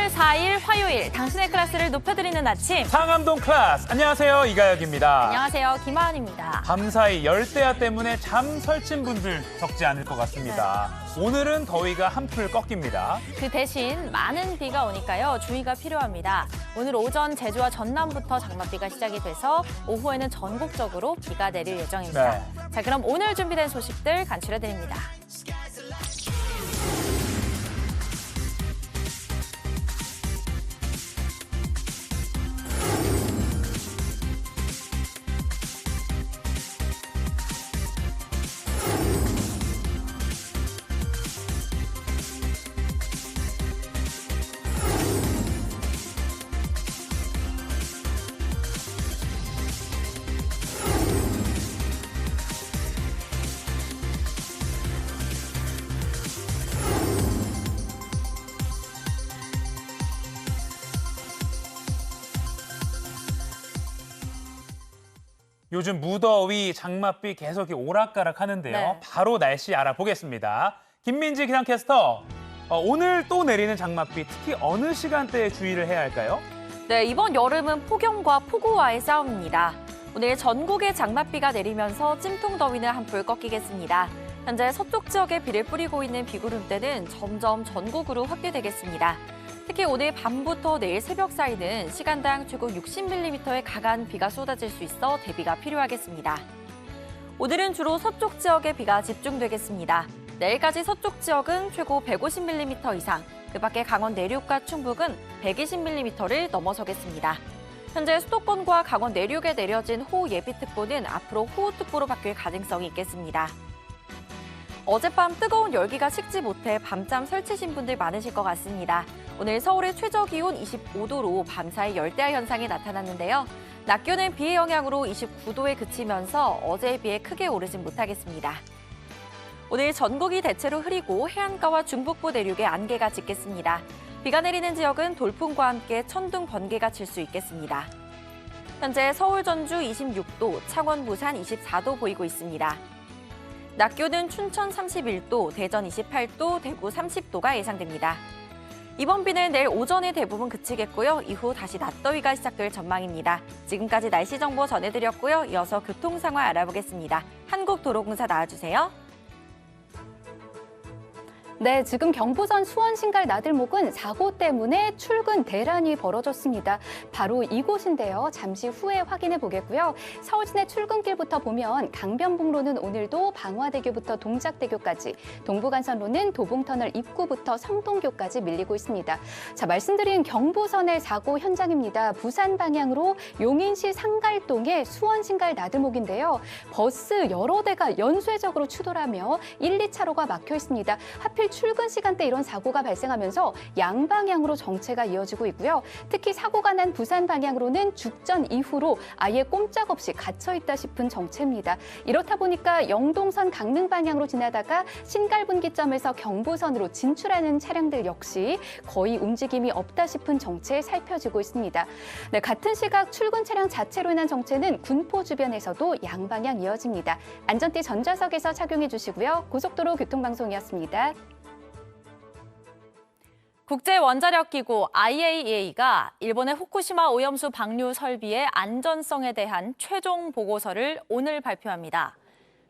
10월 4일 화요일 당신의 클래스를 높여드리는 아침. 상암동 클래스. 안녕하세요. 이가혁입니다. 안녕하세요. 김하은입니다. 밤사이 열대야 때문에 잠 설친 분들 적지 않을 것 같습니다. 오늘은 더위가 한풀 꺾입니다. 그 대신 많은 비가 오니까요. 주의가 필요합니다. 오늘 오전 제주와 전남부터 장맛비가 시작이 돼서 오후에는 전국적으로 비가 내릴 예정입니다. 네. 자, 그럼 오늘 준비된 소식들 간추려드립니다. 요즘 무더위, 장맛비 계속 오락가락 하는데요. 네. 바로 날씨 알아보겠습니다. 김민지 기상캐스터, 오늘 또 내리는 장맛비 특히 어느 시간대에 주의를 해야 할까요? 네, 이번 여름은 폭염과 폭우와의 싸움입니다. 오늘 전국에 장맛비가 내리면서 찜통 더위는 한풀 꺾이겠습니다. 현재 서쪽 지역에 비를 뿌리고 있는 비구름대는 점점 전국으로 확대되겠습니다. 특히 오늘 밤부터 내일 새벽 사이는 시간당 최고 60mm의 강한 비가 쏟아질 수 있어 대비가 필요하겠습니다. 오늘은 주로 서쪽 지역에 비가 집중되겠습니다. 내일까지 서쪽 지역은 최고 150mm 이상, 그 밖에 강원 내륙과 충북은 120mm를 넘어서겠습니다. 현재 수도권과 강원 내륙에 내려진 호우 예비특보는 앞으로 호우특보로 바뀔 가능성이 있겠습니다. 어젯밤 뜨거운 열기가 식지 못해 밤잠 설치신 분들 많으실 것 같습니다. 오늘 서울의 최저기온 25도로 밤사이 열대야 현상이 나타났는데요. 낮 기온은 비의 영향으로 29도에 그치면서 어제에 비해 크게 오르진 못하겠습니다. 오늘 전국이 대체로 흐리고 해안가와 중북부 내륙에 안개가 짙겠습니다. 비가 내리는 지역은 돌풍과 함께 천둥, 번개가 칠 수 있겠습니다. 현재 서울, 전주 26도, 창원, 부산 24도 보이고 있습니다. 낮 기온은 춘천 31도, 대전 28도, 대구 30도가 예상됩니다. 이번 비는 내일 오전에 대부분 그치겠고요. 이후 다시 낮더위가 시작될 전망입니다. 지금까지 날씨 정보 전해드렸고요. 이어서 교통 상황 알아보겠습니다. 한국도로공사 나와주세요. 네, 지금 경부선 수원 신갈 나들목은 사고 때문에 출근 대란이 벌어졌습니다. 바로 이곳인데요. 잠시 후에 확인해 보겠고요. 서울 시내 출근길부터 보면 강변북로는 오늘도 방화대교부터 동작대교까지, 동부간선로는 도봉터널 입구부터 성동교까지 밀리고 있습니다. 자, 말씀드린 경부선의 사고 현장입니다. 부산 방향으로 용인시 상갈동의 수원 신갈 나들목인데요. 버스 여러 대가 연쇄적으로 추돌하며 1, 2차로가 막혀 있습니다. 하필 출근 시간대 이런 사고가 발생하면서 양방향으로 정체가 이어지고 있고요. 특히 사고가 난 부산 방향으로는 죽전 이후로 아예 꼼짝없이 갇혀있다 싶은 정체입니다. 이렇다 보니까 영동선 강릉 방향으로 지나다가 신갈분기점에서 경부선으로 진출하는 차량들 역시 거의 움직임이 없다 싶은 정체 살펴지고 있습니다. 네, 같은 시각 출근 차량 자체로 인한 정체는 군포 주변에서도 양방향 이어집니다. 안전띠 전좌석에서 착용해 주시고요. 고속도로 교통방송이었습니다. 국제원자력기구 IAEA가 일본의 후쿠시마 오염수 방류 설비의 안전성에 대한 최종 보고서를 오늘 발표합니다.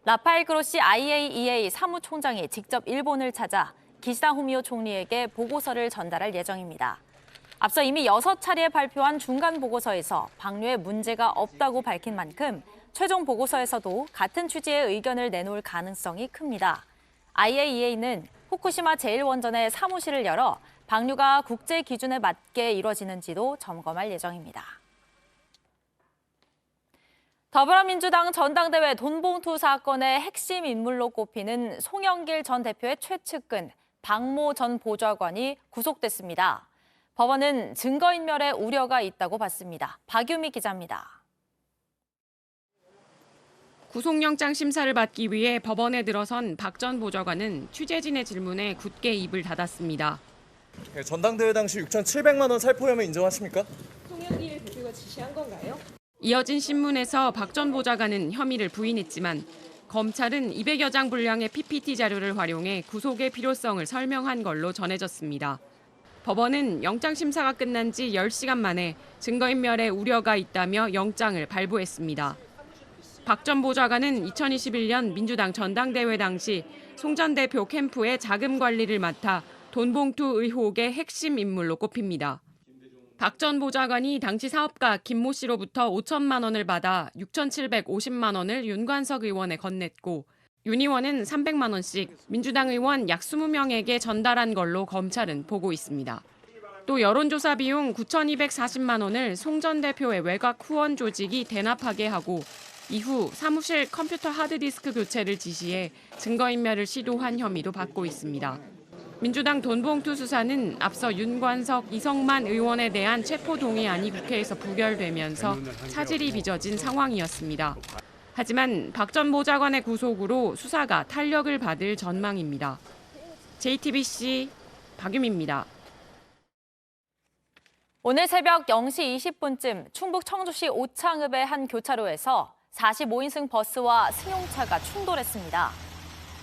라파엘 그로시 IAEA 사무총장이 직접 일본을 찾아 기시다 후미오 총리에게 보고서를 전달할 예정입니다. 앞서 이미 6차례 발표한 중간 보고서에서 방류에 문제가 없다고 밝힌 만큼 최종 보고서에서도 같은 취지의 의견을 내놓을 가능성이 큽니다. IAEA는 후쿠시마 제1원전의 사무실을 열어 방류가 국제 기준에 맞게 이뤄지는지도 점검할 예정입니다. 더불어민주당 전당대회 돈봉투 사건의 핵심 인물로 꼽히는 송영길 전 대표의 최측근 박모 전 보좌관이 구속됐습니다. 법원은 증거인멸의 우려가 있다고 봤습니다. 박유미 기자입니다. 구속영장 심사를 받기 위해 법원에 들어선 박 전 보좌관은 취재진의 질문에 굳게 입을 닫았습니다. 전당대회 당시 6,700만 원 살포 혐의 인정하십니까? 송영길 대표가 지시한 건가요? 이어진 신문에서 박 전 보좌관은 혐의를 부인했지만 검찰은 200여 장 분량의 PPT 자료를 활용해 구속의 필요성을 설명한 걸로 전해졌습니다. 법원은 영장 심사가 끝난 지 10시간 만에 증거인멸의 우려가 있다며 영장을 발부했습니다. 박 전 보좌관은 2021년 민주당 전당대회 당시 송 전 대표 캠프의 자금 관리를 맡아 돈봉투 의혹의 핵심 인물로 꼽힙니다. 박 전 보좌관이 당시 사업가 김모 씨로부터 5천만 원을 받아 6,750만 원을 윤관석 의원에 건넸고 윤 의원은 300만 원씩 민주당 의원 약 20명에게 전달한 걸로 검찰은 보고 있습니다. 또 여론조사 비용 9,240만 원을 송 전 대표의 외곽 후원 조직이 대납하게 하고 이후 사무실 컴퓨터 하드디스크 교체를 지시해 증거인멸을 시도한 혐의도 받고 있습니다. 민주당 돈봉투 수사는 앞서 윤관석, 이성만 의원에 대한 체포동의안이 국회에서 부결되면서 차질이 빚어진 상황이었습니다. 하지만 박 전 보좌관의 구속으로 수사가 탄력을 받을 전망입니다. JTBC 박유미입니다. 오늘 새벽 0시 20분쯤 충북 청주시 오창읍의 한 교차로에서 45인승 버스와 승용차가 충돌했습니다.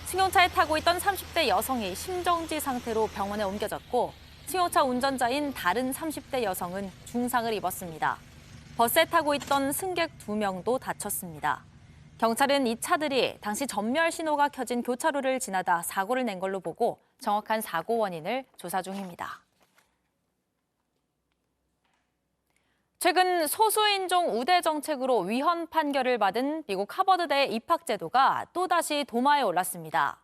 승용차에 타고 있던 30대 여성이 심정지 상태로 병원에 옮겨졌고 승용차 운전자인 다른 30대 여성은 중상을 입었습니다. 버스에 타고 있던 승객 2명도 다쳤습니다. 경찰은 이 차들이 당시 전멸 신호가 켜진 교차로를 지나다 사고를 낸 걸로 보고 정확한 사고 원인을 조사 중입니다. 최근 소수인종 우대 정책으로 위헌 판결을 받은 미국 하버드대 입학 제도가 또다시 도마에 올랐습니다.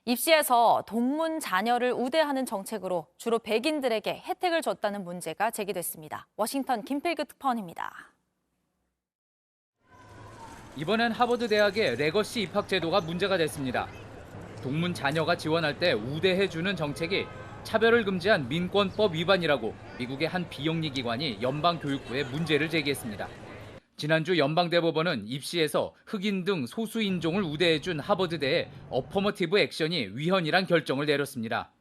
입시에서 동문 자녀를 우대하는 정책으로 주로 백인들에게 혜택을 줬다는 문제가 제기됐습니다. 워싱턴 김필규 특파원입니다. 이번엔 하버드 대학의 레거시 입학 제도가 문제가 됐습니다. 동문 자녀가 지원할 때 우대해주는 정책이 차별을 금지한 민권법 위반이라고 미국의 한 비영리 기관이 연방교육부에 문제를 제기했습니다. 지난주 연방대법원은 입시에서 흑인 등 소수인종을 우대해준 하버드대의 어퍼머티브 액션이 위헌이란 결정을 내렸습니다.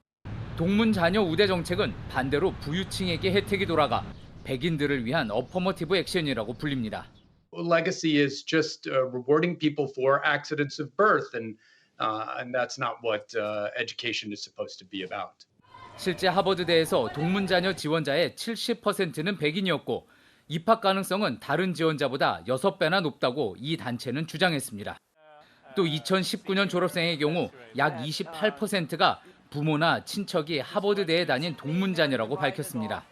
동문 자녀 우대 정책은 반대로 부유층에게 혜택이 돌아가 백인들을 위한 어퍼머티브 액션이라고 불립니다. Legacy is just rewarding people for accidents of birth, and that's not what education is supposed to be about. 실제 하버드대에서 동문 자녀 지원자의 70%는 백인이었고 입학 가능성은 다른 지원자보다 6배나 높다고 이 단체는 주장했습니다. 또 2019년 졸업생의 경우 약 28%가 부모나 친척이 하버드대에 다닌 동문 자녀라고 밝혔습니다.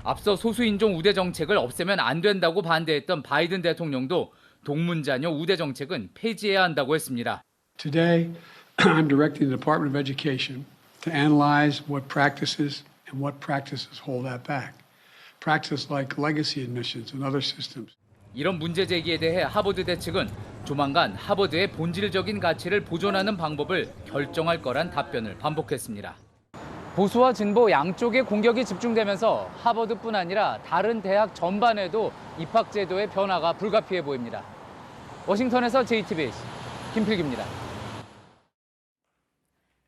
앞서 소수인종 우대 정책을 없애면 안 된다고 반대했던 바이든 대통령도 동문 자녀 우대 정책은 폐지해야 한다고 했습니다. Today, I'm directing the Department of Education to analyze what practices and what practices hold that back. Practices like legacy admissions and other systems. 이런 문제 제기에 대해 하버드대 측은 조만간 하버드의 본질적인 가치를 보존하는 방법을 결정할 거란 답변을 반복했습니다. 보수와 진보 양쪽의 공격이 집중되면서 하버드뿐 아니라 다른 대학 전반에도 입학 제도의 변화가 불가피해 보입니다. 워싱턴에서 JTBC 김필규입니다.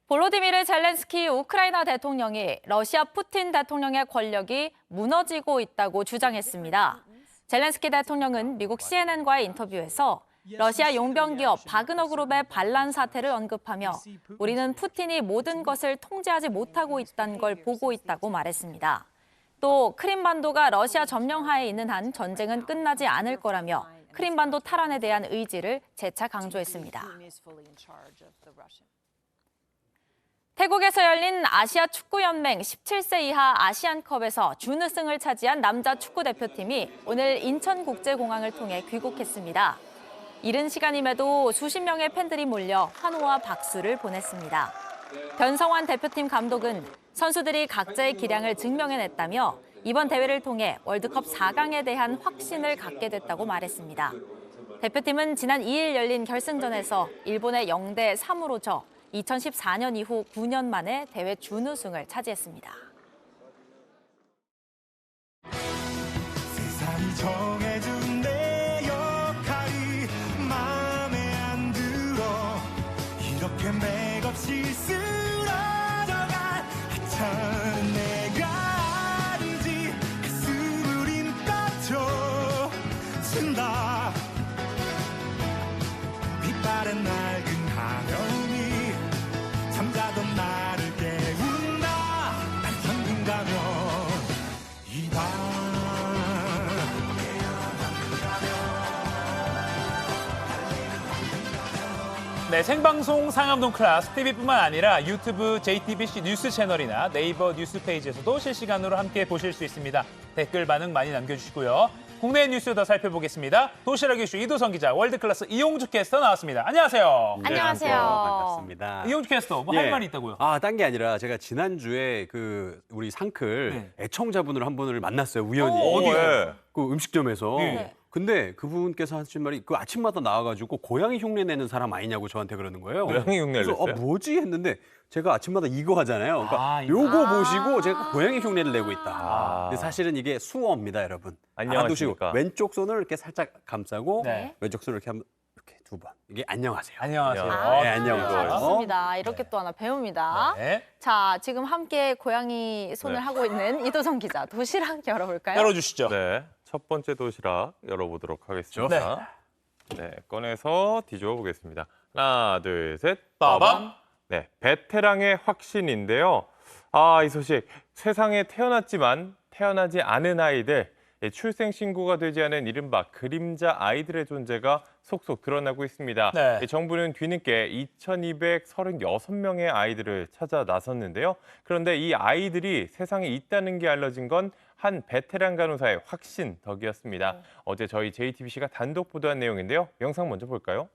볼로디미르 젤렌스키 우크라이나 대통령이 러시아 푸틴 대통령의 권력이 무너지고 있다고 주장했습니다. 젤렌스키 대통령은 미국 CNN과의 인터뷰에서 러시아 용병기업 바그너 그룹의 반란 사태를 언급하며 우리는 푸틴이 모든 것을 통제하지 못하고 있다는 걸 보고 있다고 말했습니다. 또 크림반도가 러시아 점령하에 있는 한 전쟁은 끝나지 않을 거라며 크림반도 탈환에 대한 의지를 재차 강조했습니다. 태국에서 열린 아시아 축구연맹 17세 이하 아시안컵에서 준우승을 차지한 남자 축구대표팀이 오늘 인천국제공항을 통해 귀국했습니다. 이른 시간임에도 수십 명의 팬들이 몰려 환호와 박수를 보냈습니다. 변성환 대표팀 감독은 선수들이 각자의 기량을 증명해냈다며 이번 대회를 통해 월드컵 4강에 대한 확신을 갖게 됐다고 말했습니다. 대표팀은 지난 2일 열린 결승전에서 일본에 0대3으로 져 2014년 이후 9년 만에 대회 준우승을 차지했습니다. 세상이 정해준 내 역할이 마음에 안 들어 이렇게 맥없이 쓰러져간 하찮은 내가 아니지 가슴을 힘까져 쓴다 빛바랜 낡은 하늘이 잠자던 나를 깨운다 난 당분간 네, 생방송 상암동 클라스 TV뿐만 아니라 유튜브 JTBC 뉴스 채널이나 네이버 뉴스 페이지에서도 실시간으로 함께 보실 수 있습니다. 댓글 반응 많이 남겨주시고요. 국내 뉴스 더 살펴보겠습니다. 도시락 이슈 이도성 기자, 월드클래스 이용주 캐스터 나왔습니다. 안녕하세요. 네, 안녕하세요. 반갑습니다. 이용주 캐스터, 뭐 할 예. 말이 있다고요? 딴 게 아니라 제가 지난주에 우리 상클 애청자분을 한 분을 만났어요, 우연히. 어디요? 그 음식점에서. 네. 근데 그분께서 하신 말이 그 아침마다 나와가지고 고양이 흉내 내는 사람 아니냐고 저한테 그러는 거예요. 고양이 흉내를 그래서 냈어요? 뭐지 했는데 제가 아침마다 이거 하잖아요. 그러니까 이거. 요거 보시고 제가 고양이 흉내를 내고 있다. 근데 사실은 이게 수어입니다, 여러분. 안녕하십니까. 왼쪽 손을 이렇게 살짝 감싸고 네. 왼쪽 손을 이렇게 이렇게 두 번. 이게 안녕하세요. 안녕하세요. 네, 안녕하세요. 좋습니다. 이렇게 또 하나 배웁니다. 네. 자, 지금 함께 고양이 손을 네. 하고 있는 이도성 기자, 도시락 열어볼까요? 열어주시죠. 네, 첫 번째 도시락 열어보도록 하겠습니다. 네, 꺼내서 뒤집어 보겠습니다. 하나, 둘, 셋. 빠밤. 네, 베테랑의 확신인데요. 이 소식. 세상에 태어났지만 태어나지 않은 아이들, 출생 신고가 되지 않은 이른바 그림자 아이들의 존재가 속속 드러나고 있습니다. 네. 정부는 뒤늦게 2,236명의 아이들을 찾아 나섰는데요. 그런데 이 아이들이 세상에 있다는 게 알려진 건 한 베테랑 간호사의 확신 덕이었습니다. 어제 저희 JTBC가 단독 보도한 내용인데요. 영상 먼저 볼까요?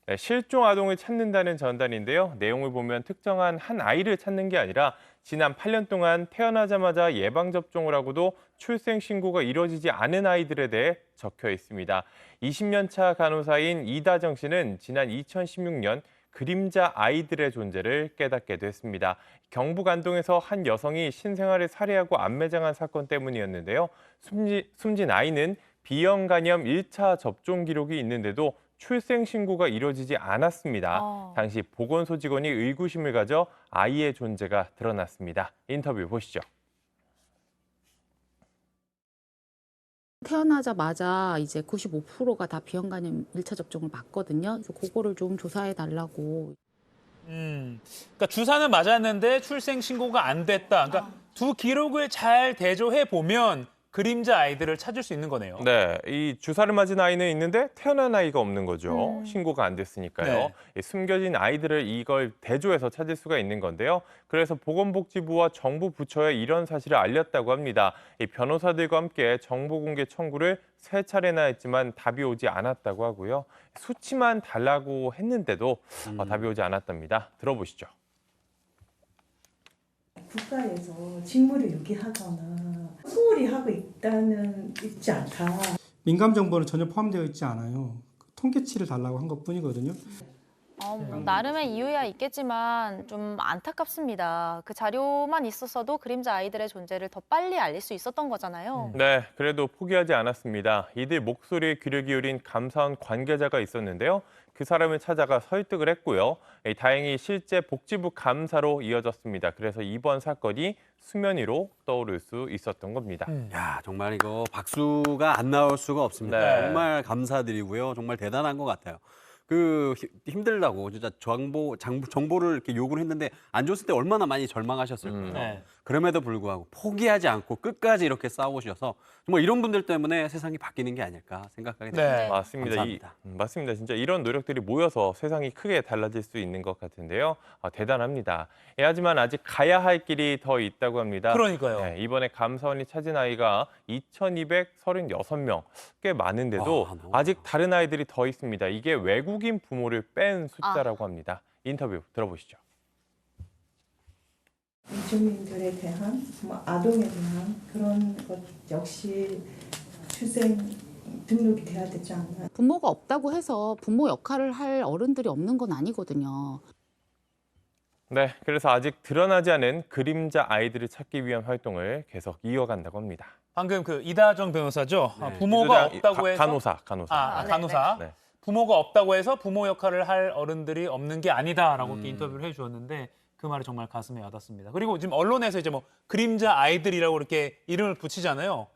네, 실종 아동을 찾는다는 전단인데요. 내용을 보면 특정한 한 아이를 찾는 게 아니라 지난 8년 동안 태어나자마자 예방접종을 하고도 출생 신고가 이뤄지지 않은 아이들에 대해 적혀 있습니다. 20년 차 간호사인 이다정 씨는 지난 2016년 그림자 아이들의 존재를 깨닫게 됐습니다. 경북 안동에서 한 여성이 신생아를 살해하고 암매장한 사건 때문이었는데요. 숨진 아이는 B형 간염 1차 접종 기록이 있는데도 출생 신고가 이루어지지 않았습니다. 당시 보건소 직원이 의구심을 가져 아이의 존재가 드러났습니다. 인터뷰 보시죠. 태어나자마자 이제 95%가 다 비형간염 1차 접종을 맞거든요. 그래서 그거를 좀 조사해 달라고. 그러니까 주사는 맞았는데 출생 신고가 안 됐다. 그러니까 두 기록을 잘 대조해 보면 그림자 아이들을 찾을 수 있는 거네요. 네, 이 주사를 맞은 아이는 있는데 태어난 아이가 없는 거죠. 신고가 안 됐으니까요. 이 숨겨진 아이들을 이걸 대조해서 찾을 수가 있는 건데요. 그래서 보건복지부와 정부 부처에 이런 사실을 알렸다고 합니다. 이 변호사들과 함께 정보 공개 청구를 3차례나 했지만 답이 오지 않았다고 하고요. 수치만 달라고 했는데도 답이 오지 않았답니다. 들어보시죠. 국가에서 직무를 유기하거나 소홀히 하고 있지 않다. 민감 정보는 전혀 포함되어 있지 않아요. 통계치를 달라고 한 것뿐이거든요. 나름의 이유야 있겠지만 좀 안타깝습니다. 그 자료만 있었어도 그림자 아이들의 존재를 더 빨리 알릴 수 있었던 거잖아요. 네, 그래도 포기하지 않았습니다. 이들 목소리에 귀를 기울인 감사원 관계자가 있었는데요. 그 사람을 찾아가 설득을 했고요. 다행히 실제 복지부 감사로 이어졌습니다. 그래서 이번 사건이 수면 위로 떠오를 수 있었던 겁니다. 야, 정말 이거 박수가 안 나올 수가 없습니다. 네. 정말 감사드리고요. 정말 대단한 것 같아요. 힘들다고 진짜 정보를 이렇게 요구를 했는데 안 줬을 때 얼마나 많이 절망하셨을 거예요. 네. 그럼에도 불구하고 포기하지 않고 끝까지 이렇게 싸우셔서 정말 이런 분들 때문에 세상이 바뀌는 게 아닐까 생각하게 됩니다. 네. 맞습니다. 감사합니다. 맞습니다. 진짜 이런 노력들이 모여서 세상이 크게 달라질 수 있는 것 같은데요. 대단합니다. 하지만 아직 가야 할 길이 더 있다고 합니다. 그러니까요. 네, 이번에 감사원이 찾은 아이가 2,236명, 꽤 많은데도 아직 다른 아이들이 더 있습니다. 이게 외국인 부모를 뺀 숫자라고 합니다. 인터뷰 들어보시죠. 이주민들에 대한 아동에 대한 그런 것 역시 출생 등록이 돼야 되지 않나. 부모가 없다고 해서 부모 역할을 할 어른들이 없는 건 아니거든요. 네, 그래서 아직 드러나지 않은 그림자 아이들을 찾기 위한 활동을 계속 이어간다고 합니다. 방금 그 이다정 변호사죠. 부모가 없다고 해서 간호사. 네. 부모가 없다고 해서 부모 역할을 할 어른들이 없는 게 아니다라고 이렇게 인터뷰를 해주었는데 그 말이 정말 가슴에 와닿습니다. 그리고 지금 언론에서 이제 뭐 그림자 아이들이라고 이렇게 이름을 붙이잖아요.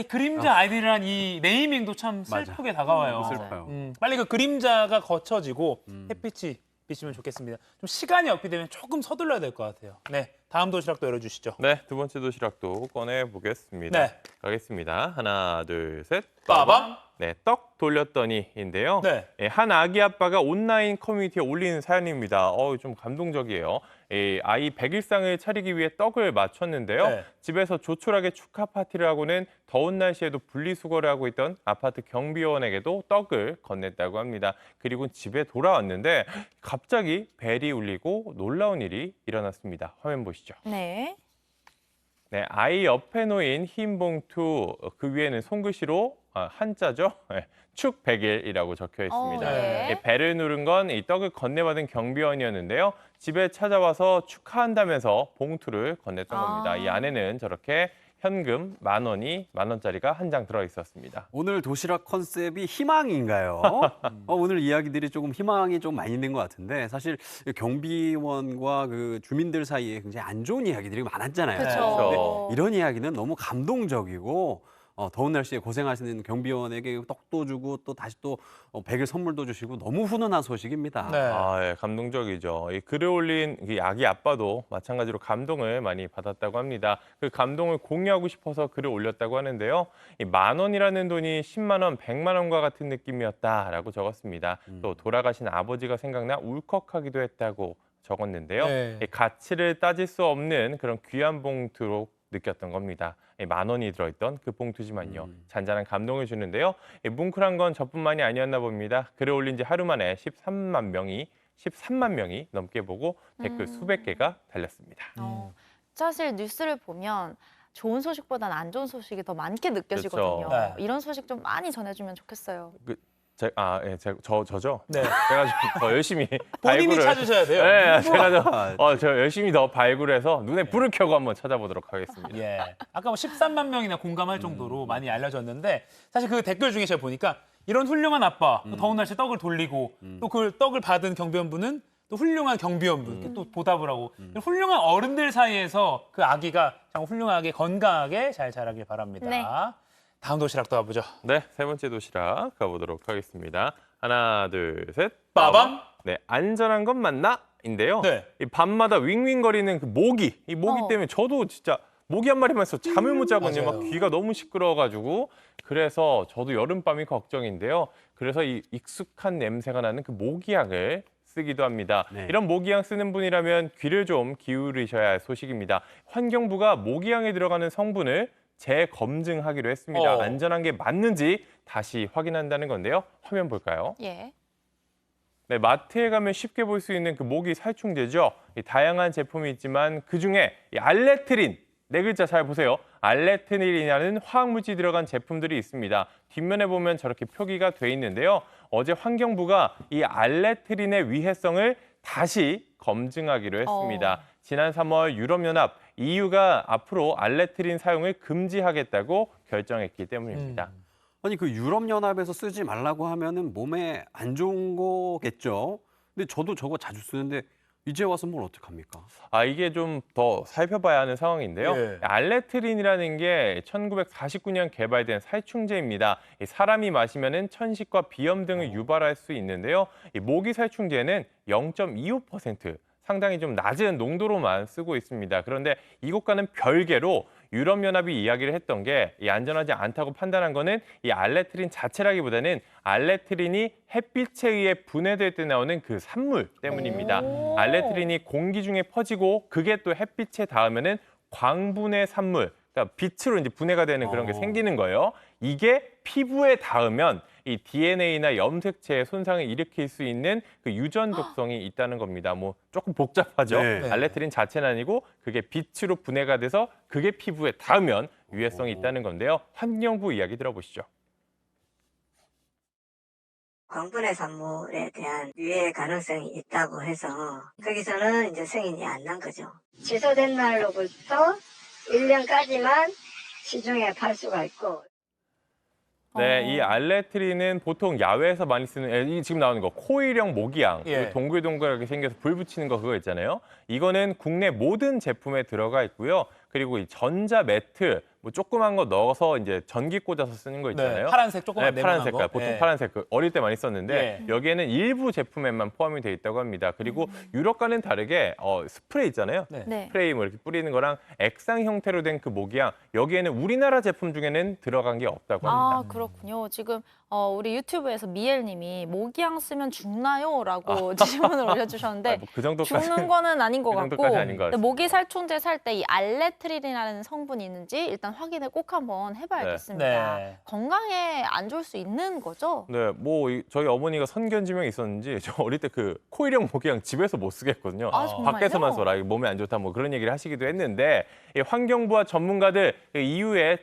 그림자 아이들이란 이 네이밍도 참 슬프게 다가와요. 슬퍼요. 빨리 그 그림자가 거쳐지고 햇빛이 비치면 좋겠습니다. 좀 시간이 없기 때문에 조금 서둘러야 될 것 같아요. 네, 다음 도시락도 열어주시죠. 네, 두 번째 도시락도 꺼내 보겠습니다. 네. 가겠습니다. 하나, 둘, 셋. 빠밤. 네, 떡 돌렸더니인데요. 네. 예, 한 아기 아빠가 온라인 커뮤니티에 올린 사연입니다. 좀 감동적이에요. 아이 100일상을 차리기 위해 떡을 맞췄는데요. 네. 집에서 조촐하게 축하 파티를 하고는 더운 날씨에도 분리수거를 하고 있던 아파트 경비원에게도 떡을 건넸다고 합니다. 그리고 집에 돌아왔는데 갑자기 벨이 울리고 놀라운 일이 일어났습니다. 화면 보시죠. 네. 네, 아이 옆에 놓인 흰 봉투 그 위에는 손글씨로 한자죠. 네, 축 100일이라고 적혀 있습니다. 네. 이 벨을 누른 건 이 떡을 건네받은 경비원이었는데요. 집에 찾아와서 축하한다면서 봉투를 건넸던 겁니다. 이 안에는 저렇게 현금 10,000원짜리가 한 장 들어 있었습니다. 오늘 도시락 컨셉이 희망인가요? 오늘 이야기들이 조금 희망이 좀 많이 있는 것 같은데 사실 경비원과 그 주민들 사이에 굉장히 안 좋은 이야기들이 많았잖아요. 그렇죠. 근데 이런 이야기는 너무 감동적이고 더운 날씨에 고생하시는 경비원에게 떡도 주고 또 다시 또 100일 선물도 주시고 너무 훈훈한 소식입니다. 네. 예, 감동적이죠. 이 글을 올린 이 아기 아빠도 마찬가지로 감동을 많이 받았다고 합니다. 그 감동을 공유하고 싶어서 글을 올렸다고 하는데요. 이 10,000원이라는 돈이 10만 원, 100만 원과 같은 느낌이었다라고 적었습니다. 또 돌아가신 아버지가 생각나 울컥하기도 했다고 적었는데요. 네. 이 가치를 따질 수 없는 그런 귀한 봉투로 느꼈던 겁니다. 10,000원이 들어있던 그 봉투지만요. 잔잔한 감동을 주는데요. 뭉클한 건 저뿐만이 아니었나 봅니다. 글을 올린 지 하루 만에 13만 명이 넘게 보고 댓글 수백 개가 달렸습니다. 사실 뉴스를 보면 좋은 소식보다는 안 좋은 소식이 더 많게 느껴지거든요. 그렇죠. 이런 소식 좀 많이 전해주면 좋겠어요. 저죠? 네. 제가 좀 더 열심히 본인이 발굴을 찾으셔야 돼요. 네, 제가 열심히 더 발굴해서 눈에 불을 켜고 한번 찾아보도록 하겠습니다. 예. 아까 뭐 13만 명이나 공감할 정도로 많이 알려졌는데 사실 그 댓글 중에 제가 보니까 이런 훌륭한 아빠, 또 더운 날씨에 떡을 돌리고 또 그 떡을 받은 경비원분은 또 훌륭한 경비원분께 또 보답을 하고 훌륭한 어른들 사이에서 그 아기가 참 훌륭하게 건강하게 잘 자라길 바랍니다. 네. 다음 도시락 또 가보죠. 네, 세 번째 도시락 가보도록 하겠습니다. 하나, 둘, 셋. 빠밤. 네, 안전한 건 맞나? 인데요. 네. 이 밤마다 윙윙거리는 그 모기. 이 모기 때문에 저도 진짜 모기 한 마리만 있어 잠을 못 자거든요. 막 맞아요. 귀가 너무 시끄러워가지고. 그래서 저도 여름밤이 걱정인데요. 그래서 이 익숙한 냄새가 나는 그 모기향을 쓰기도 합니다. 네. 이런 모기향 쓰는 분이라면 귀를 좀 기울이셔야 할 소식입니다. 환경부가 모기향에 들어가는 성분을 재검증하기로 했습니다. 안전한 게 맞는지 다시 확인한다는 건데요. 화면 볼까요? 예. 네, 마트에 가면 쉽게 볼 수 있는 그 모기 살충제죠. 다양한 제품이 있지만 그중에 이 알레트린, 네 글자 잘 보세요. 알레트린이라는 화학물질이 들어간 제품들이 있습니다. 뒷면에 보면 저렇게 표기가 돼 있는데요. 어제 환경부가 이 알레트린의 위해성을 다시 검증하기로 했습니다. 지난 3월 유럽연합 EU가 앞으로 알레트린 사용을 금지하겠다고 결정했기 때문입니다. 아니 그 유럽연합에서 쓰지 말라고 하면은 몸에 안 좋은 거겠죠. 근데 저도 저거 자주 쓰는데 이제 와서 뭘 어떡합니까? 이게 좀 더 살펴봐야 하는 상황인데요. 예. 알레트린이라는 게 1949년 개발된 살충제입니다. 사람이 마시면은 천식과 비염 등을 유발할 수 있는데요. 이 모기 살충제는 0.25% 상당히 좀 낮은 농도로만 쓰고 있습니다. 그런데 이것과는 별개로 유럽연합이 이야기를 했던 게 이 안전하지 않다고 판단한 거는 이 알레트린 자체라기보다는 알레트린이 햇빛에 의해 분해될 때 나오는 그 산물 때문입니다. 알레트린이 공기 중에 퍼지고 그게 또 햇빛에 닿으면은 광분해 산물, 그러니까 빛으로 이제 분해가 되는 그런 게 생기는 거예요. 이게 피부에 닿으면 이 DNA나 염색체에 손상을 일으킬 수 있는 그 유전 독성이 있다는 겁니다. 뭐 조금 복잡하죠. 네. 알레트린 자체는 아니고 그게 빛으로 분해가 돼서 그게 피부에 닿으면 유해성이 있다는 건데요. 환경부 이야기 들어보시죠. 광분해 산물에 대한 유해 가능성이 있다고 해서 거기서는 이제 승인이 안 난 거죠. 취소된 날로부터 1년까지만 시중에 팔 수가 있고. 네, 이 알레트린은 보통 야외에서 많이 쓰는 이 지금 나오는 거 코일형 모기향, 예. 동글동글하게 생겨서 불 붙이는 거 그거 있잖아요. 이거는 국내 모든 제품에 들어가 있고요. 그리고 이 전자 매트 뭐 조그만 거 넣어서 이제 전기 꽂아서 쓰는 거 있잖아요. 네, 파란색 조그만 네, 파란 네모난 색깔. 거. 보통 예. 파란색 어릴 때 많이 썼는데 여기에는 일부 제품에만 포함이 돼 있다고 합니다. 그리고 유럽과는 다르게 스프레이 있잖아요. 네. 스프레이 뭐 이렇게 뿌리는 거랑 액상 형태로 된 그 모기향 여기에는 우리나라 제품 중에는 들어간 게 없다고 합니다. 그렇군요. 지금 우리 유튜브에서 미엘님이 모기향 쓰면 죽나요?라고 질문을 올려주셨는데 그 정도까지 죽는 거는 아닌 것 그 같고 정도까지 아닌 것 근데 같습니다. 모기 살충제 살 때 이 알레트릴이라는 성분이 있는지 일단 확인을 꼭 한번 해봐야겠습니다. 네. 건강에 안 좋을 수 있는 거죠? 네, 저희 어머니가 선견지명이 있었는지 저 어릴 때 그 코일형 모기향 집에서 못 쓰겠거든요. 아, 정말요? 밖에서만 써라, 이거 몸에 안 좋다 뭐 그런 얘기를 하시기도 했는데 이 환경부와 전문가들 그 이후에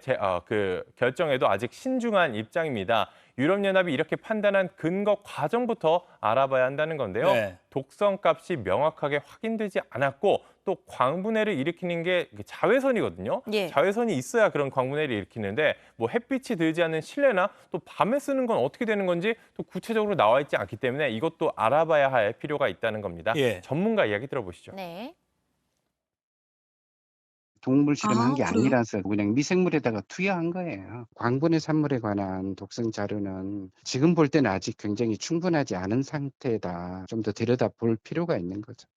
그 결정에도 아직 신중한 입장입니다. 유럽연합이 이렇게 판단한 근거 과정부터 알아봐야 한다는 건데요. 네. 독성값이 명확하게 확인되지 않았고 또 광분해를 일으키는 게 자외선이거든요. 예. 자외선이 있어야 그런 광분해를 일으키는데 뭐 햇빛이 들지 않는 실내나 또 밤에 쓰는 건 어떻게 되는 건지 또 구체적으로 나와 있지 않기 때문에 이것도 알아봐야 할 필요가 있다는 겁니다. 예. 전문가 이야기 들어보시죠. 네. 동물 실험한 게 그래요? 아니라서 그냥 미생물에다가 투여한 거예요. 광분해 산물에 관한 독성 자료는 지금 볼 때는 아직 굉장히 충분하지 않은 상태다. 좀 더 들여다볼 필요가 있는 거죠.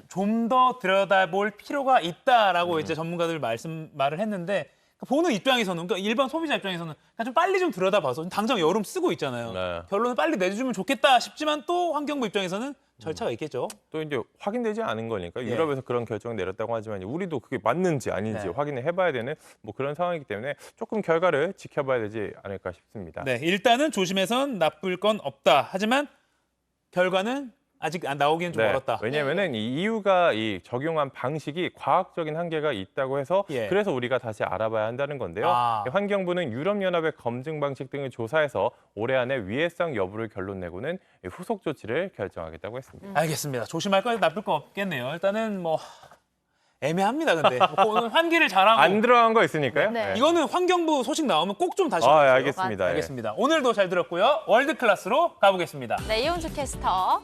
좀 더 들여다볼 필요가 있다라고 이제 전문가들 말을 했는데 보는 입장에서는 그러니까 일반 소비자 입장에서는 그냥 좀 빨리 좀 들여다봐서 당장 여름 쓰고 있잖아요. 네. 결론을 빨리 내주면 좋겠다 싶지만 또 환경부 입장에서는 절차가 있겠죠. 또 이제 확인되지 않은 거니까 예. 유럽에서 그런 결정을 내렸다고 하지만 우리도 그게 맞는지 아닌지 네. 확인을 해봐야 되는 뭐 그런 상황이기 때문에 조금 결과를 지켜봐야 되지 않을까 싶습니다. 네, 일단은 조심해선 나쁠 건 없다. 하지만 결과는 아직 나오기는 좀 어렵다. 왜냐하면은 이 EU가 이 적용한 방식이 과학적인 한계가 있다고 해서 예. 그래서 우리가 다시 알아봐야 한다는 건데요. 아. 환경부는 유럽연합의 검증 방식 등을 조사해서 올해 안에 위해성 여부를 결론 내고는 후속 조치를 결정하겠다고 했습니다. 알겠습니다. 조심할 거 나쁠 거 없겠네요. 일단은 뭐 애매합니다. 근데 오늘 환기를 잘하고 안 들어간 거 있으니까요. 네. 이거는 환경부 소식 나오면 꼭 좀 다시 아, 해주세요. 알겠습니다. 예. 알겠습니다. 오늘도 잘 들었고요. 월드 클래스로 가보겠습니다. 네, 이온주 캐스터.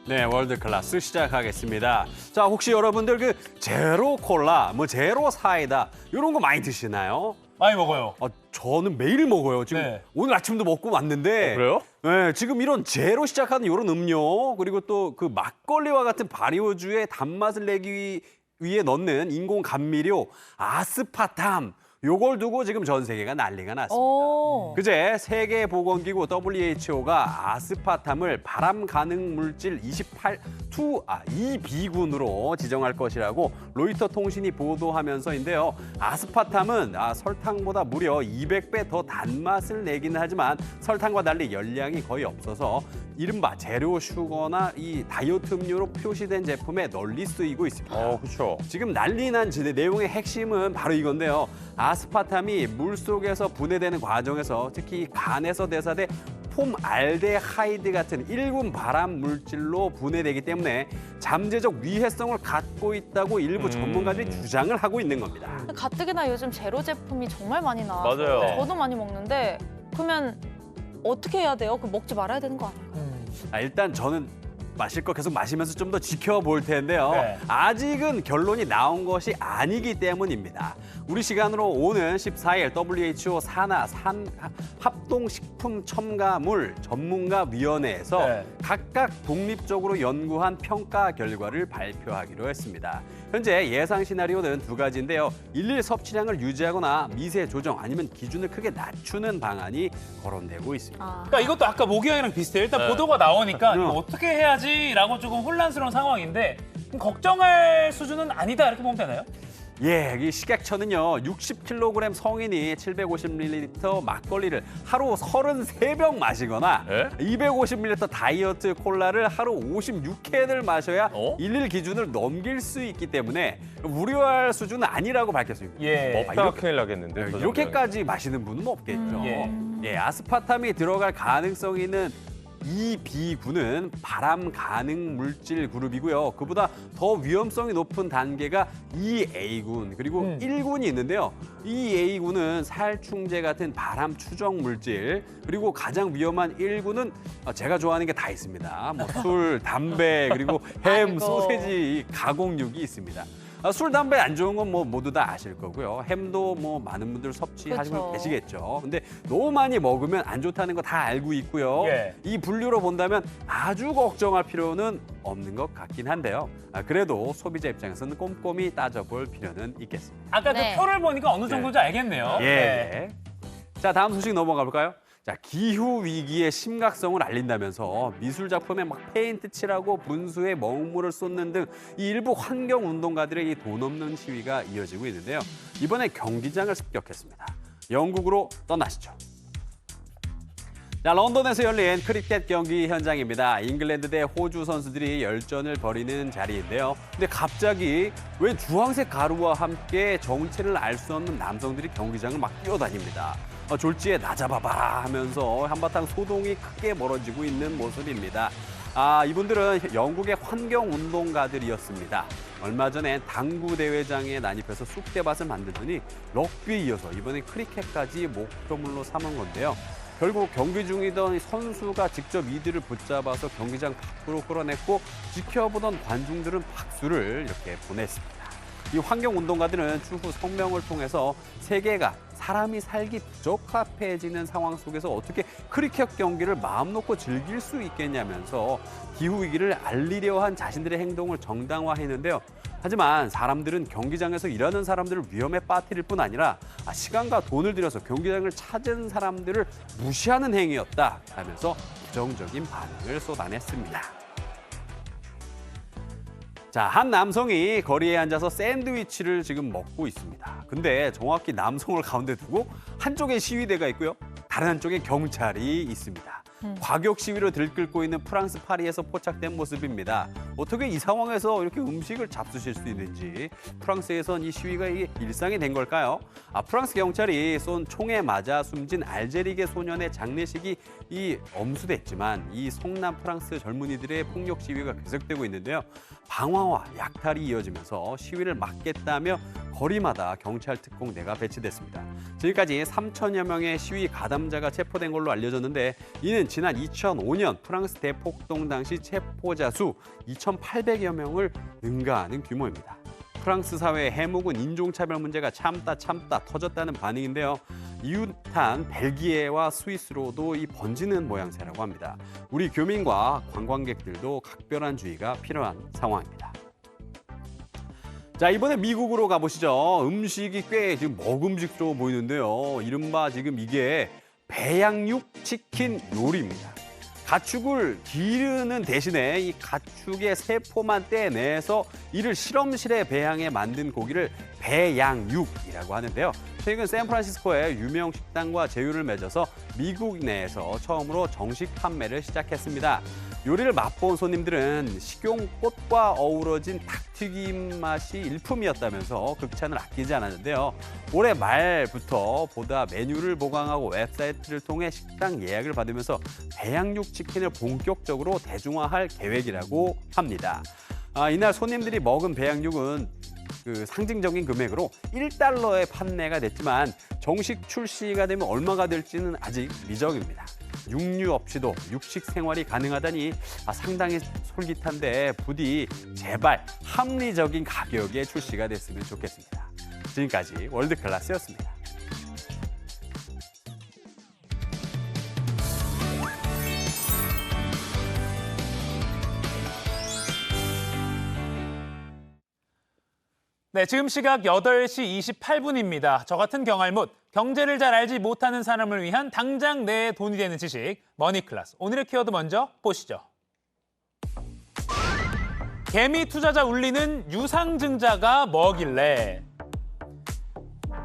네, 월드 클래스 시작하겠습니다. 자, 혹시 여러분들 그 제로 콜라, 뭐 제로 사이다 이런 거 많이 드시나요? 많이 먹어요. 저는 매일 먹어요. 지금 네. 오늘 아침도 먹고 왔는데. 그래요? 네, 지금 이런 제로 시작하는 이런 음료 그리고 또 그 막걸리와 같은 발효주의 단맛을 내기 위해 넣는 인공 감미료 아스파탐. 요걸 두고 지금 전 세계가 난리가 났습니다. 오. 그제 세계보건기구 WHO가 아스파탐을 발암 가능 물질 2B군으로 지정할 것이라고 로이터 통신이 보도하면서인데요. 아스파탐은 설탕보다 무려 200배 더 단맛을 내기는 하지만 설탕과 달리 열량이 거의 없어서 이른바 제로 슈거나 이 다이어트 음료로 표시된 제품에 널리 쓰이고 있습니다. 그렇죠. 지금 난리 난 내용의 핵심은 바로 이건데요. 아스파탐이 물속에서 분해되는 과정에서 특히 간에서 대사돼 폼알데하이드 같은 1군 발암 물질로 분해되기 때문에 잠재적 위해성을 갖고 있다고 일부 전문가들이 주장을 하고 있는 겁니다. 가뜩이나 요즘 제로 제품이 정말 많이 나와서 맞아요. 저도 많이 먹는데 그러면 어떻게 해야 돼요? 그 먹지 말아야 되는 거 아닌가요? 일단 저는 마실 거 계속 마시면서 좀 더 지켜볼 텐데요. 네. 아직은 결론이 나온 것이 아니기 때문입니다. 우리 시간으로 오는 14일 WHO 산하 합동식품 첨가물 전문가위원회에서 네. 각각 독립적으로 연구한 평가 결과를 발표하기로 했습니다. 현재 예상 시나리오는 두 가지인데요. 일일 섭취량을 유지하거나 미세 조정 아니면 기준을 크게 낮추는 방안이 거론되고 있습니다. 그러니까 이것도 아까 모기향이랑 비슷해요. 일단 네. 보도가 나오니까 이거 어떻게 해야지라고 조금 혼란스러운 상황인데 걱정할 수준은 아니다 이렇게 보면 되나요? 예, 이 식약처는요 60kg 성인이 750ml 막걸리를 하루 33병 마시거나 250ml 다이어트 콜라를 하루 56캔을 마셔야 일일 기준을 넘길 수 있기 때문에 우려할 수준은 아니라고 밝혔습니다. 예. 먹다가 큰일 나겠는데. 저 이렇게까지 마시는 분은 없겠죠. 예, 아스파탐이 들어갈 가능성이 있는 이 B군은 발암 가능 물질 그룹이고요. 그보다 더 위험성이 높은 단계가 2A군 그리고 1군이 있는데요. 2A군은 살충제 같은 발암 추정 물질 그리고 가장 위험한 1군은 제가 좋아하는 게 다 있습니다. 뭐 술, 담배 그리고 햄, 아이고. 소세지, 가공육이 있습니다. 술, 담배 안 좋은 건 뭐 모두 다 아실 거고요. 햄도 뭐 많은 분들 섭취하시고 그렇죠. 계시겠죠. 근데 너무 많이 먹으면 안 좋다는 거 다 알고 있고요. 예. 이 분류로 본다면 아주 걱정할 필요는 없는 것 같긴 한데요. 그래도 소비자 입장에서는 꼼꼼히 따져볼 필요는 있겠습니다. 아까 네. 그 표를 보니까 어느 정도인지 알겠네요. 예. 자, 다음 소식 넘어가 볼까요? 자, 기후 위기의 심각성을 알린다면서 미술 작품에 막 페인트 칠하고 분수에 먹물을 쏟는 등 이 일부 환경 운동가들의 이 돈 없는 시위가 이어지고 있는데요. 이번에 경기장을 습격했습니다. 영국으로 떠나시죠. 자, 런던에서 열린 크리켓 경기 현장입니다. 잉글랜드 대 호주 선수들이 열전을 벌이는 자리인데요. 근데 갑자기 왜 주황색 가루와 함께 정체를 알 수 없는 남성들이 경기장을 막 뛰어다닙니다. 졸지에 나 잡아봐 하면서 한바탕 소동이 크게 벌어지고 있는 모습입니다. 이분들은 영국의 환경운동가들이었습니다. 얼마 전에 당구 대회장에 난입해서 쑥대밭을 만들더니 럭비에 이어서 이번엔 크리켓까지 목표물로 삼은 건데요. 결국 경기 중이던 선수가 직접 이들을 붙잡아서 경기장 밖으로 끌어냈고 지켜보던 관중들은 박수를 이렇게 보냈습니다. 이 환경운동가들은 추후 성명을 통해서 세계가 사람이 살기 부적합해지는 상황 속에서 어떻게 크리켓 경기를 마음 놓고 즐길 수 있겠냐면서 기후위기를 알리려 한 자신들의 행동을 정당화했는데요. 하지만 사람들은 경기장에서 일하는 사람들을 위험에 빠뜨릴 뿐 아니라 시간과 돈을 들여서 경기장을 찾은 사람들을 무시하는 행위였다 하면서 부정적인 반응을 쏟아냈습니다. 자, 한 남성이 거리에 앉아서 샌드위치를 지금 먹고 있습니다. 근데 정확히 남성을 가운데 두고 한쪽에 시위대가 있고요. 다른 한쪽에 경찰이 있습니다. 과격 시위로 들끓고 있는 프랑스 파리에서 포착된 모습입니다. 어떻게 이 상황에서 이렇게 음식을 잡수실 수 있는지, 프랑스에선 이 시위가 일상이 된 걸까요? 프랑스 경찰이 쏜 총에 맞아 숨진 알제리계 소년의 장례식이 엄수됐지만 이 성남 프랑스 젊은이들의 폭력 시위가 계속되고 있는데요. 방화와 약탈이 이어지면서 시위를 막겠다며 거리마다 경찰 특공대가 배치됐습니다. 지금까지 3천여 명의 시위 가담자가 체포된 걸로 알려졌는데 이는 지난 2005년 프랑스 대폭동 당시 체포자 수 2,800여 명을 능가하는 규모입니다. 프랑스 사회의 해묵은 인종차별 문제가 참다 터졌다는 반응인데요. 이웃한 벨기에와 스위스로도 번지는 모양새라고 합니다. 우리 교민과 관광객들도 각별한 주의가 필요한 상황입니다. 자, 이번에 미국으로 가보시죠. 음식이 꽤 지금 먹음직스러워 보이는데요. 이른바 지금 이게 배양육 치킨 요리입니다. 가축을 기르는 대신에 이 가축의 세포만 떼내서 이를 실험실에 배양해 만든 고기를 배양육이라고 하는데요. 최근 샌프란시스코의 유명 식당과 제휴를 맺어서 미국 내에서 처음으로 정식 판매를 시작했습니다. 요리를 맛본 손님들은 식용꽃과 어우러진 닭튀김 맛이 일품이었다면서 극찬을 아끼지 않았는데요. 올해 말부터 보다 메뉴를 보강하고 웹사이트를 통해 식당 예약을 받으면서 배양육 치킨을 본격적으로 대중화할 계획이라고 합니다. 이날 손님들이 먹은 배양육은 상징적인 금액으로 $1에 판매가 됐지만 정식 출시가 되면 얼마가 될지는 아직 미정입니다. 육류 없이도 육식 생활이 가능하다니 상당히 솔깃한데 부디 제발 합리적인 가격에 출시가 됐으면 좋겠습니다. 지금까지 월드클래스였습니다. 네, 지금 시각 8시 28분입니다. 저 같은 경알못, 경제를 잘 알지 못하는 사람을 위한 당장 내 돈이 되는 지식, 머니클래스. 오늘의 키워드 먼저 보시죠. 개미 투자자 울리는 유상증자가 뭐길래?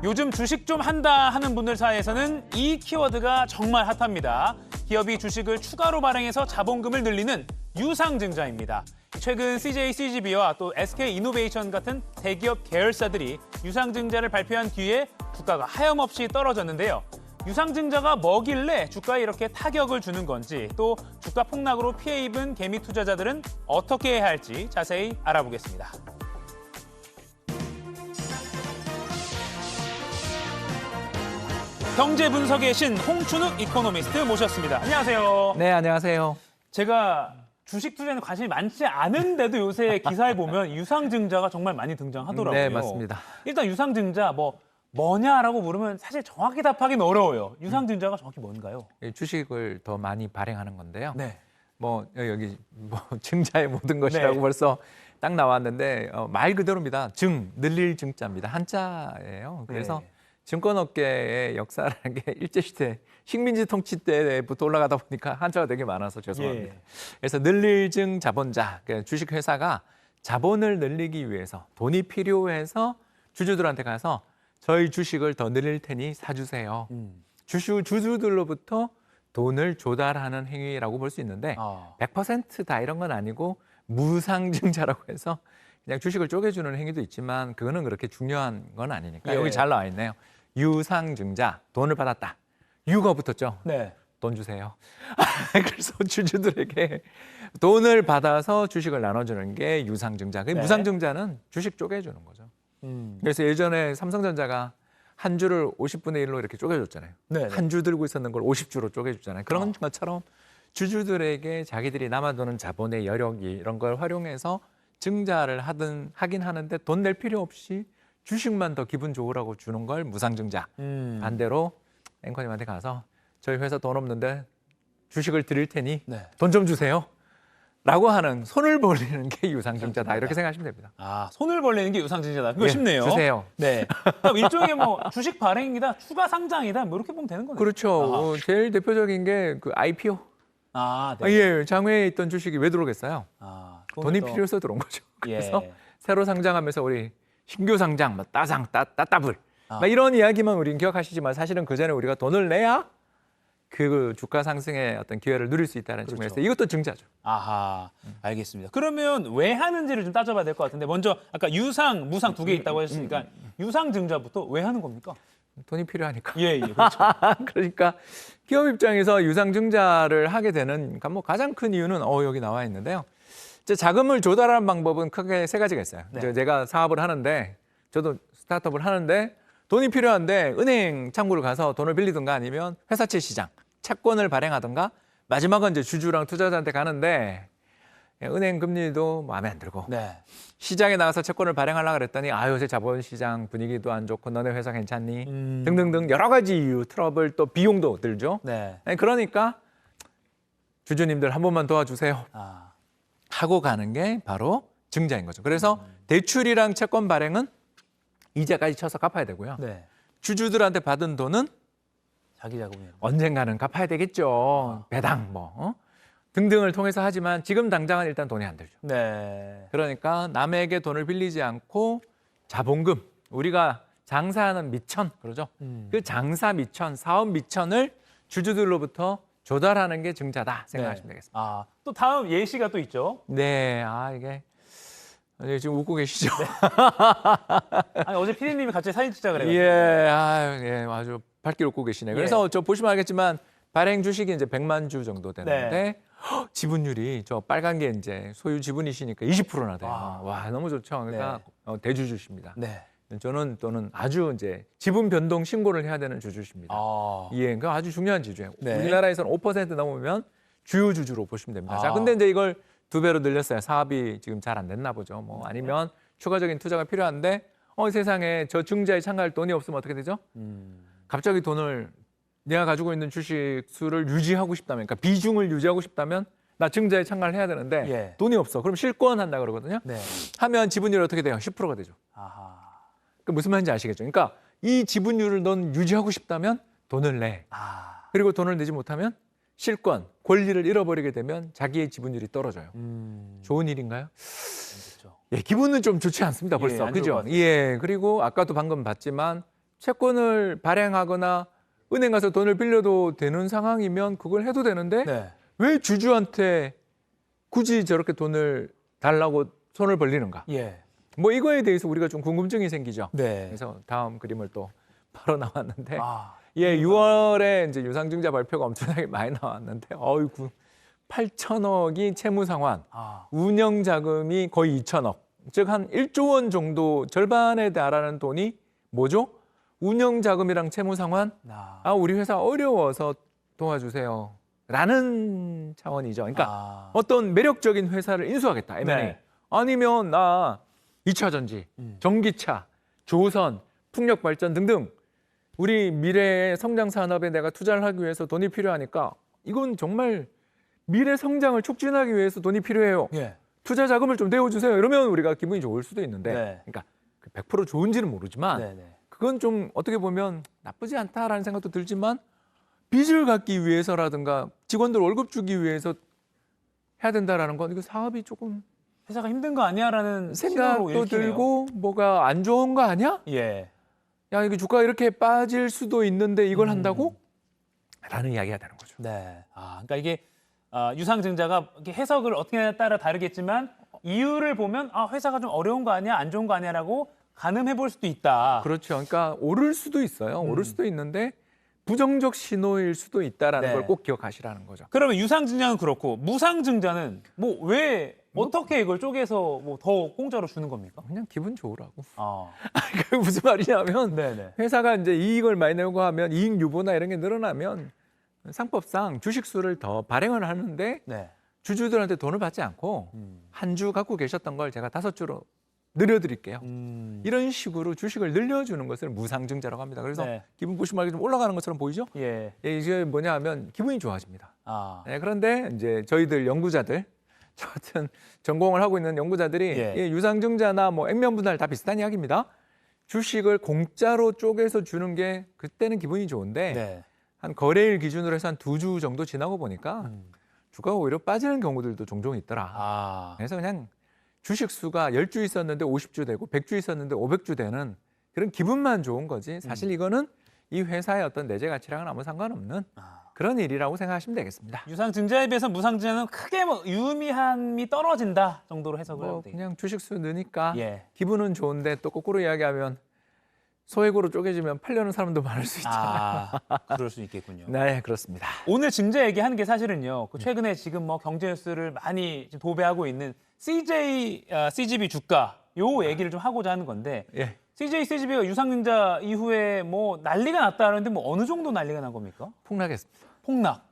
요즘 주식 좀 한다 하는 분들 사이에서는 이 키워드가 정말 핫합니다. 기업이 주식을 추가로 발행해서 자본금을 늘리는 유상증자입니다. 최근 CJ CGV와 또 SK이노베이션 같은 대기업 계열사들이 유상증자를 발표한 뒤에 주가가 하염없이 떨어졌는데요. 유상증자가 뭐길래 주가에 이렇게 타격을 주는 건지, 또 주가 폭락으로 피해 입은 개미 투자자들은 어떻게 해야 할지 자세히 알아보겠습니다. 경제 분석의 신 홍춘욱 이코노미스트 모셨습니다. 안녕하세요. 네, 안녕하세요. 제가 주식 투자에는 관심이 많지 않은데도 요새 기사에 보면 유상증자가 정말 많이 등장하더라고요. 네, 맞습니다. 일단 유상증자 뭐냐라고 물으면 사실 정확히 답하기는 어려워요. 유상증자가 정확히 뭔가요? 주식을 더 많이 발행하는 건데요. 네. 여기 증자의 모든 것이라고 네. 벌써 딱 나왔는데 말 그대로입니다. 늘릴 증자입니다. 한자예요. 그래서 증권업계의 역사라는 게 일제시대 식민지 통치 때부터 올라가다 보니까 한자가 되게 많아서 죄송합니다. 예. 그래서 늘릴증 자본자, 그러니까 주식회사가 자본을 늘리기 위해서 돈이 필요해서 주주들한테 가서 저희 주식을 더 늘릴 테니 사주세요. 주주들로부터 돈을 조달하는 행위라고 볼 수 있는데 100%다 이런 건 아니고 무상증자라고 해서 그냥 주식을 쪼개주는 행위도 있지만 그거는 그렇게 중요한 건 아니니까 예. 여기 잘 나와 있네요. 유상증자, 돈을 받았다. 유가 붙었죠. 네. 돈 주세요. 그래서 주주들에게 돈을 받아서 주식을 나눠주는 게 유상증자. 네. 무상증자는 주식 쪼개주는 거죠. 그래서 예전에 삼성전자가 한 주를 50분의 1로 이렇게 쪼개줬잖아요. 네. 한 주 들고 있었는 걸 50주로 쪼개줬잖아요. 그런 것처럼 주주들에게 자기들이 남아도는 자본의 여력이 이런 걸 활용해서 증자를 하긴 하는데 돈 낼 필요 없이 주식만 더 기분 좋으라고 주는 걸 무상증자. 반대로 앵커님한테 가서 저희 회사 돈 없는데 주식을 드릴 테니 돈 좀 주세요. 라고 하는 손을 벌리는 게 유상증자다. 이렇게 생각하시면 됩니다. 아, 손을 벌리는 게 유상증자다. 그거 예, 쉽네요. 주세요. 네. 그러니까 일종의 뭐 주식 발행이다, 추가 상장이다, 뭐 이렇게 보면 되는 거네요. 그렇죠. 제일 대표적인 게 그 IPO. 아, 네. 예, 장외에 있던 주식이 왜 들어오겠어요? 돈이 또- 필요해서 들어온 거죠. 그래서 예. 새로 상장하면서 우리 신규 상장, 뭐 따상, 따따블, 막 이런 이야기만 우리는 기억하시지만 사실은 그 전에 우리가 돈을 내야 그 주가 상승의 어떤 기회를 누릴 수 있다는 측면에서 이것도 증자죠. 아하, 알겠습니다. 그러면 왜 하는지를 좀 따져봐야 될 것 같은데 먼저 아까 유상, 무상 두 개 있다고 하셨으니까 유상증자부터 왜 하는 겁니까? 돈이 필요하니까. 예, 그렇죠. 그러니까 기업 입장에서 유상증자를 하게 되는 그러니까 뭐 가장 큰 이유는 여기 나와 있는데요. 이제 자금을 조달하는 방법은 크게 세 가지가 있어요. 네. 이제 제가 사업을 하는데 저도 스타트업을 하는데 돈이 필요한데 은행 창구를 가서 돈을 빌리든가 아니면 회사채 시장, 채권을 발행하든가 마지막은 이제 주주랑 투자자한테 가는데 은행 금리도 마음에 안 들고 시장에 나가서 채권을 발행하려고 그랬더니 요새 자본시장 분위기도 안 좋고 너네 회사 괜찮니? 등등등 여러 가지 이유, 트러블 또 비용도 들죠. 그러니까 주주님들 한 번만 도와주세요. 하고 가는 게 바로 증자인 거죠. 그래서 대출이랑 채권 발행은 이자까지 쳐서 갚아야 되고요. 주주들한테 받은 돈은 자기 자금이에요. 언젠가는 갚아야 되겠죠. 배당 뭐 등등을 통해서 하지만 지금 당장은 일단 돈이 안 들죠. 네. 그러니까 남에게 돈을 빌리지 않고 자본금, 우리가 장사하는 미천, 그러죠. 그 장사 미천, 사업 미천을 주주들로부터 조달하는 게 증자다 생각하시면 되겠습니다. 또 다음 예시가 또 있죠. 네, 이게 지금 웃고 계시죠? 아니, 어제 피디님이 갑자기 사진 찍자 그래요. 예, 아주 밝게 웃고 계시네. 그래서 저 보시면 알겠지만 발행 주식이 이제 100만 주 정도 되는데 지분율이 저 빨간 게 이제 소유 지분이시니까 20%나 돼요. 와, 너무 좋죠. 그러니까 대주주십니다. 저는 또는 아주 이제 지분 변동 신고를 해야 되는 주주십니다. 예, 그 아주 중요한 주주예요. 우리나라에서는 5% 넘으면 주요 주주로 보시면 됩니다. 자, 근데 이제 이걸 2배로 늘렸어요. 사업이 지금 잘 안 됐나 보죠. 뭐 아니면 추가적인 투자가 필요한데 세상에 저 증자에 참가할 돈이 없으면 어떻게 되죠? 갑자기 돈을 내가 가지고 있는 주식 수를 유지하고 싶다면, 그러니까 비중을 유지하고 싶다면 나 증자에 참가를 해야 되는데 돈이 없어. 그럼 실권한다 그러거든요. 하면 지분율이 어떻게 돼요? 10%가 되죠. 그 무슨 말인지 아시겠죠? 그러니까 이 지분율을 넌 유지하고 싶다면 돈을 내. 그리고 돈을 내지 못하면 실권, 권리를 잃어버리게 되면 자기의 지분율이 떨어져요. 좋은 일인가요? 예, 기분은 좀 좋지 않습니다. 벌써. 안 좋을 것 그죠? 같아요. 예, 그리고 아까도 방금 봤지만 채권을 발행하거나 은행 가서 돈을 빌려도 되는 상황이면 그걸 해도 되는데 왜 주주한테 굳이 저렇게 돈을 달라고 손을 벌리는가? 뭐 이거에 대해서 우리가 좀 궁금증이 생기죠. 그래서 다음 그림을 또 바로 나왔는데 6월에 이제 유상증자 발표가 엄청나게 많이 나왔는데 어이구 8천억이 채무 상환, 운영 자금이 거의 2천억, 즉 한 1조 원 정도 절반에 달하는 돈이 뭐죠? 운영 자금이랑 채무 상환. 우리 회사 어려워서 도와주세요. 라는 차원이죠. 그러니까 어떤 매력적인 회사를 인수하겠다. M&A. 아니면 나 2차 전지, 전기차, 조선, 풍력 발전 등등 우리 미래의 성장 산업에 내가 투자를 하기 위해서 돈이 필요하니까 이건 정말 미래 성장을 촉진하기 위해서 돈이 필요해요. 투자 자금을 좀 내어주세요. 이러면 우리가 기분이 좋을 수도 있는데, 그러니까 100% 좋은지는 모르지만 그건 좀 어떻게 보면 나쁘지 않다라는 생각도 들지만 빚을 갚기 위해서라든가 직원들 월급 주기 위해서 해야 된다라는 건 이거 사업이 조금 회사가 힘든 거 아니야라는 생각도 들고 뭐가 안 좋은 거 아니야? 예. 야, 이게 주가가 이렇게 빠질 수도 있는데 이걸 한다고? 라는 이야기가 되는 거죠. 네. 그러니까 이게 유상증자가 이렇게 해석을 어떻게 따라 다르겠지만 이유를 보면 회사가 좀 어려운 거 아니야, 안 좋은 거 아니야라고 가늠해 볼 수도 있다. 그렇죠. 그러니까 오를 수도 있어요. 오를 수도 있는데 부정적 신호일 수도 있다라는 네. 걸 꼭 기억하시라는 거죠. 그러면 유상증자는 그렇고 무상증자는 왜 어떻게 이걸 쪼개서 더 공짜로 주는 겁니까? 그냥 기분 좋으라고. 아. 그게 무슨 말이냐면 네네. 회사가 이제 이익을 많이 내고 하면 이익 유보나 이런 게 늘어나면 상법상 주식수를 더 발행을 하는데 네. 주주들한테 돈을 받지 않고 한 주 갖고 계셨던 걸 제가 5주로 늘려드릴게요. 이런 식으로 주식을 늘려주는 것을 무상증자라고 합니다. 그래서 네. 기분 보시면 좀 올라가는 것처럼 보이죠? 예. 이게 뭐냐 하면 기분이 좋아집니다. 아. 네, 그런데 이제 저희들 연구자들, 저 같은 전공을 하고 있는 연구자들이 예. 이 유상증자나 뭐 액면분할 다 비슷한 이야기입니다. 주식을 공짜로 쪼개서 주는 게 그때는 기분이 좋은데 네. 한 거래일 기준으로 해서 한 2주 정도 지나고 보니까 주가가 오히려 빠지는 경우들도 종종 있더라. 그래서 그냥 주식 수가 10주 있었는데 50주 되고 100주 있었는데 500주 되는 그런 기분만 좋은 거지. 사실 이거는 이 회사의 어떤 내재 가치랑은 아무 상관없는 그런 일이라고 생각하시면 되겠습니다. 유상증자에 비해서 무상증자는 크게 유의미함이 떨어진다 정도로 해석을 하면 되겠죠. 그냥 주식 수 느니까 예. 기분은 좋은데 또 거꾸로 이야기하면 소액으로 쪼개지면 팔려는 사람도 많을 수 있잖아요. 그럴 수 있겠군요. 네, 그렇습니다. 오늘 증자 얘기하는 게 사실은요. 최근에 지금 경제 뉴스를 많이 도배하고 있는 CGV 주가 요 얘기를 좀 하고자 하는 건데 예. CGV가 유상증자 이후에 난리가 났다는데 어느 정도 난리가 난 겁니까? 폭락했습니다. 폭락.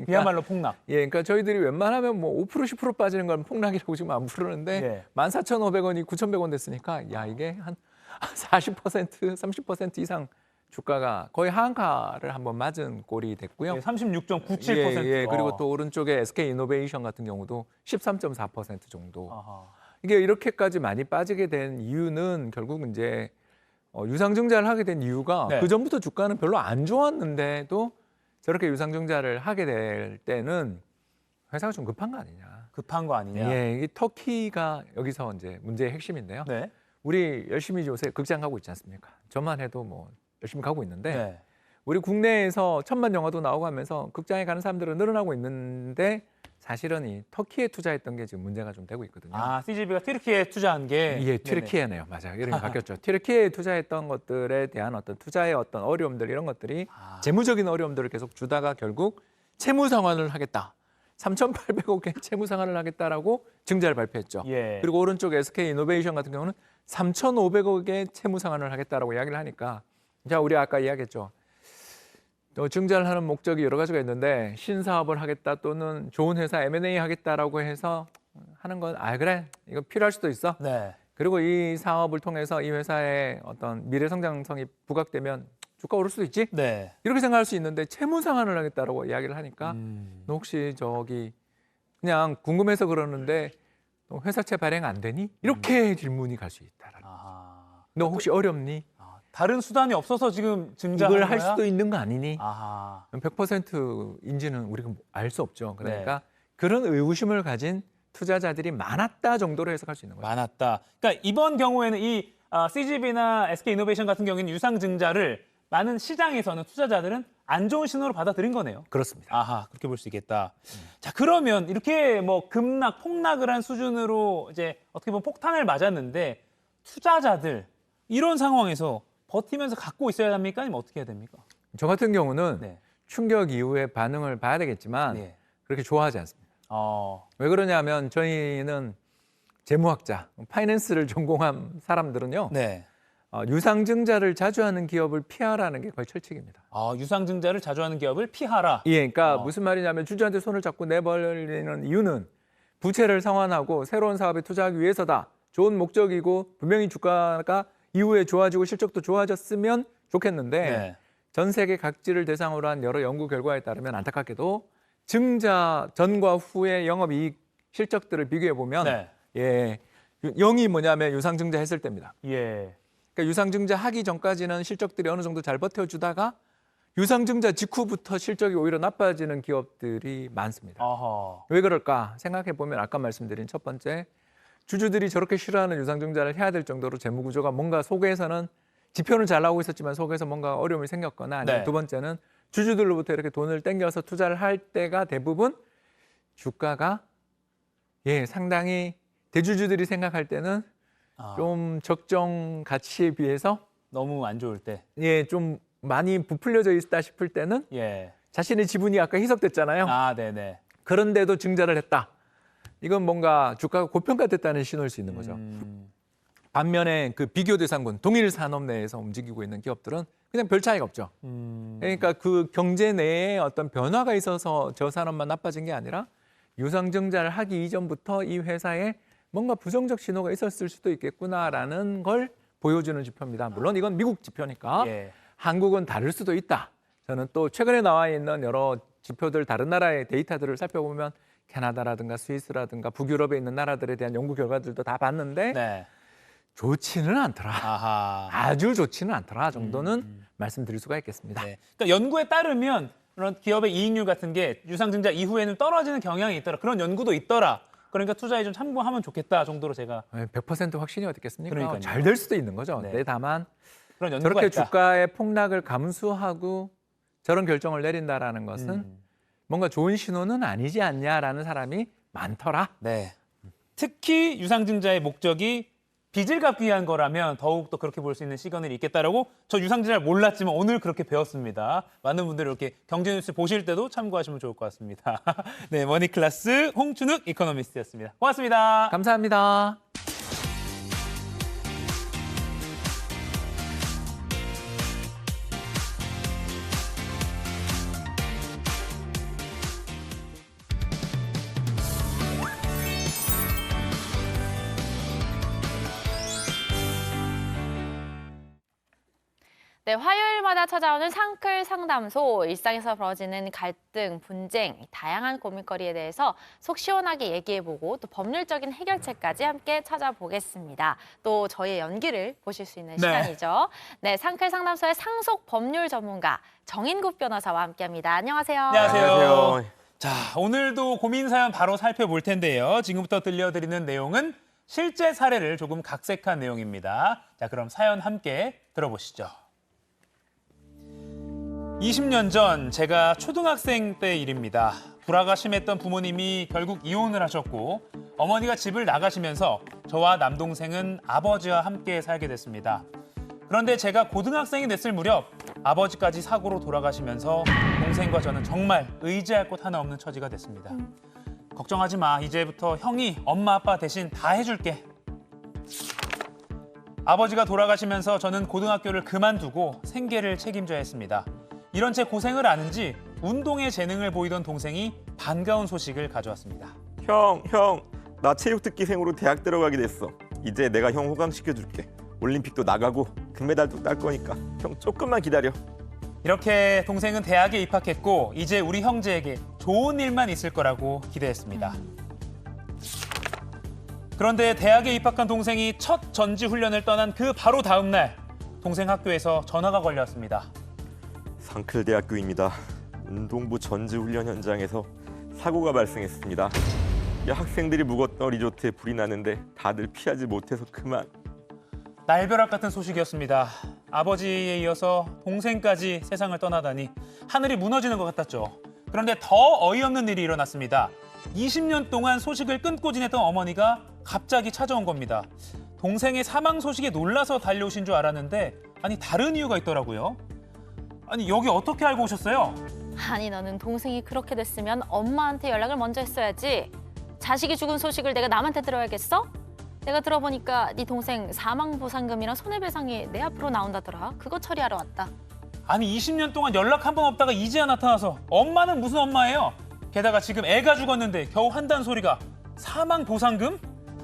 그야말로 폭락. 예, 그러니까 저희들이 웬만하면 5% 10% 빠지는 건 폭락이라고 지금 안 부르는데 예. 14,500원이 9,100원 됐으니까 야 이게 한 40% 30% 이상 주가가 거의 하한가를 한번 맞은 꼴이 됐고요. 36.97%. 예, 그리고 또 오른쪽에 SK 이노베이션 같은 경우도 13.4% 정도. 이게 이렇게까지 많이 빠지게 된 이유는 결국 이제 유상증자를 하게 된 이유가 네. 그 전부터 주가는 별로 안 좋았는데도 저렇게 유상증자를 하게 될 때는 회사가 좀 급한 거 아니냐. 급한 거 아니냐. 예, 이게 터키가 여기서 이제 문제의 핵심인데요. 네. 우리 열심히 요새 극장 가고 있지 않습니까? 저만 해도 열심히 가고 있는데 네. 우리 국내에서 1000만 영화도 나오고 하면서 극장에 가는 사람들은 늘어나고 있는데 사실은 이 터키에 투자했던 게 지금 문제가 좀 되고 있거든요. CGV가 튀르키예에 투자한 게 예, 튀르키예네요. 맞아요. 이름이 바뀌었죠. 튀르키예에 투자했던 것들에 대한 어떤 투자의 어떤 어려움들 이런 것들이 재무적인 어려움들을 계속 주다가 결국 채무 상환을 하겠다. 3,800억의 채무 상환을 하겠다라고 증자를 발표했죠. 예. 그리고 오른쪽 SK 이노베이션 같은 경우는 3,500억의 채무 상환을 하겠다라고 이야기를 하니까 자, 우리 아까 이야기했죠. 증자를 하는 목적이 여러 가지가 있는데 신사업을 하겠다 또는 좋은 회사 M&A 하겠다라고 해서 하는 건 그래 이거 필요할 수도 있어. 네. 그리고 이 사업을 통해서 이 회사의 어떤 미래 성장성이 부각되면 주가 오를 수도 있지. 네. 이렇게 생각할 수 있는데 채무 상환을 하겠다라고 이야기를 하니까 너 혹시 그냥 궁금해서 그러는데 너 회사채 발행 안 되니? 이렇게 질문이 갈 수 있다라는 거죠. 너 혹시 어렵니? 다른 수단이 없어서 지금 증자하는 이걸 거야? 할 수도 있는 거 아니니? 100%인지는 우리가 알 수 없죠. 그러니까 그런 의구심을 가진 투자자들이 많았다 정도로 해석할 수 있는 거죠. 많았다. 그러니까 이번 경우에는 이 CGV나 SK 이노베이션 같은 경우에는 유상증자를 많은 시장에서는 투자자들은 안 좋은 신호로 받아들인 거네요. 그렇습니다. 그렇게 볼 수 있겠다. 자, 그러면 이렇게 폭락을 한 수준으로 이제 어떻게 보면 폭탄을 맞았는데 투자자들 이런 상황에서 버티면서 갖고 있어야 합니까? 아니면 어떻게 해야 됩니까? 저 같은 경우는 충격 이후의 반응을 봐야 되겠지만 그렇게 좋아하지 않습니다. 왜 그러냐면 저희는 재무학자, 파이낸스를 전공한 사람들은요. 유상증자를 자주 하는 기업을 피하라는 게 거의 철칙입니다. 유상증자를 자주 하는 기업을 피하라. 예, 그러니까 무슨 말이냐면 주주한테 손을 잡고 내버리는 이유는 부채를 상환하고 새로운 사업에 투자하기 위해서다. 좋은 목적이고 분명히 주가가 이후에 좋아지고 실적도 좋아졌으면 좋겠는데 전 세계 각지를 대상으로 한 여러 연구 결과에 따르면 안타깝게도 증자 전과 후의 영업이익 실적들을 비교해 보면 0이 뭐냐면 유상증자 했을 때입니다. 그러니까 유상증자 하기 전까지는 실적들이 어느 정도 잘 버텨주다가 유상증자 직후부터 실적이 오히려 나빠지는 기업들이 많습니다. 어허. 왜 그럴까 생각해 보면 아까 말씀드린 첫 번째, 주주들이 저렇게 싫어하는 유상증자를 해야 될 정도로 재무구조가 뭔가 속에서는 지표는 잘 나오고 있었지만 속에서 뭔가 어려움이 생겼거나 아니면 네. 두 번째는 주주들로부터 이렇게 돈을 땡겨서 투자를 할 때가 대부분 주가가 상당히 대주주들이 생각할 때는 좀 적정 가치에 비해서 너무 안 좋을 때. 좀 많이 부풀려져 있다 싶을 때는 자신의 지분이 아까 희석됐잖아요. 네네. 그런데도 증자를 했다. 이건 뭔가 주가가 고평가됐다는 신호일 수 있는 거죠. 반면에 그 비교 대상군, 동일 산업 내에서 움직이고 있는 기업들은 그냥 별 차이가 없죠. 그러니까 그 경제 내에 어떤 변화가 있어서 저 산업만 나빠진 게 아니라 유상증자를 하기 이전부터 이 회사에 뭔가 부정적 신호가 있었을 수도 있겠구나라는 걸 보여주는 지표입니다. 물론 이건 미국 지표니까 한국은 다를 수도 있다. 저는 또 최근에 나와 있는 여러 지표들, 다른 나라의 데이터들을 살펴보면 캐나다라든가 스위스라든가 북유럽에 있는 나라들에 대한 연구 결과들도 다 봤는데 좋지는 않더라. 아주 좋지는 않더라 정도는 말씀드릴 수가 있겠습니다. 그러니까 연구에 따르면 그런 기업의 이익률 같은 게 유상증자 이후에는 떨어지는 경향이 있더라. 그런 연구도 있더라. 그러니까 투자에 좀 참고하면 좋겠다 정도로 제가 100% 확신이 어떻겠습니까? 그러니까요. 잘 될 수도 있는 거죠. 네, 다만 그런 연구가 저렇게 있다. 주가의 폭락을 감수하고 저런 결정을 내린다라는 것은 뭔가 좋은 신호는 아니지 않냐라는 사람이 많더라. 네. 특히 유상증자의 목적이 빚을 갚기 위한 거라면 더욱더 그렇게 볼 수 있는 시그널이 있겠다라고 저 유상증자를 몰랐지만 오늘 그렇게 배웠습니다. 많은 분들이 이렇게 경제뉴스 보실 때도 참고하시면 좋을 것 같습니다. 네, 머니클래스 홍춘욱 이코노미스트였습니다. 고맙습니다. 감사합니다. 네, 화요일마다 찾아오는 상클 상담소, 일상에서 벌어지는 갈등, 분쟁, 다양한 고민거리에 대해서 속 시원하게 얘기해보고 또 법률적인 해결책까지 함께 찾아보겠습니다. 또 저희의 연기를 보실 수 있는 시간이죠. 네, 상클 상담소의 상속 법률 전문가 정인국 변호사와 함께합니다. 안녕하세요. 안녕하세요. 자, 오늘도 고민 사연 바로 살펴볼 텐데요. 지금부터 들려드리는 내용은 실제 사례를 조금 각색한 내용입니다. 자, 그럼 사연 함께 들어보시죠. 20년 전 제가 초등학생 때 일입니다. 불화가 심했던 부모님이 결국 이혼을 하셨고 어머니가 집을 나가시면서 저와 남동생은 아버지와 함께 살게 됐습니다. 그런데 제가 고등학생이 됐을 무렵 아버지까지 사고로 돌아가시면서 동생과 저는 정말 의지할 곳 하나 없는 처지가 됐습니다. 걱정하지 마. 이제부터 형이 엄마 아빠 대신 다 해줄게. 아버지가 돌아가시면서 저는 고등학교를 그만두고 생계를 책임져야 했습니다. 이런 제 고생을 아는지 운동에 재능을 보이던 동생이 반가운 소식을 가져왔습니다. 형, 나 체육특기생으로 대학 들어가게 됐어. 이제 내가 형 호강시켜줄게. 올림픽도 나가고 금메달도 딸 거니까 형 조금만 기다려. 이렇게 동생은 대학에 입학했고 이제 우리 형제에게 좋은 일만 있을 거라고 기대했습니다. 그런데 대학에 입학한 동생이 첫 전지훈련을 떠난 그 바로 다음 날 동생 학교에서 전화가 걸려왔습니다. 상클대학교입니다. 운동부 전지훈련 현장에서 사고가 발생했습니다. 학생들이 묵었던 리조트에 불이 났는데 다들 피하지 못해서 그만. 날벼락 같은 소식이었습니다. 아버지에 이어서 동생까지 세상을 떠나다니 하늘이 무너지는 것 같았죠. 그런데 더 어이없는 일이 일어났습니다. 20년 동안 소식을 끊고 지냈던 어머니가 갑자기 찾아온 겁니다. 동생의 사망 소식에 놀라서 달려오신 줄 알았는데 아니 다른 이유가 있더라고요. 아니 여기 어떻게 알고 오셨어요? 아니 너는 동생이 그렇게 됐으면 엄마한테 연락을 먼저 했어야지. 자식이 죽은 소식을 내가 남한테 들어야겠어? 내가 들어보니까 네 동생 사망보상금이랑 손해배상이 내 앞으로 나온다더라. 그거 처리하러 왔다. 아니 20년 동안 연락 한 번 없다가 이제야 나타나서 엄마는 무슨 엄마예요? 게다가 지금 애가 죽었는데 겨우 한다는 소리가 사망보상금?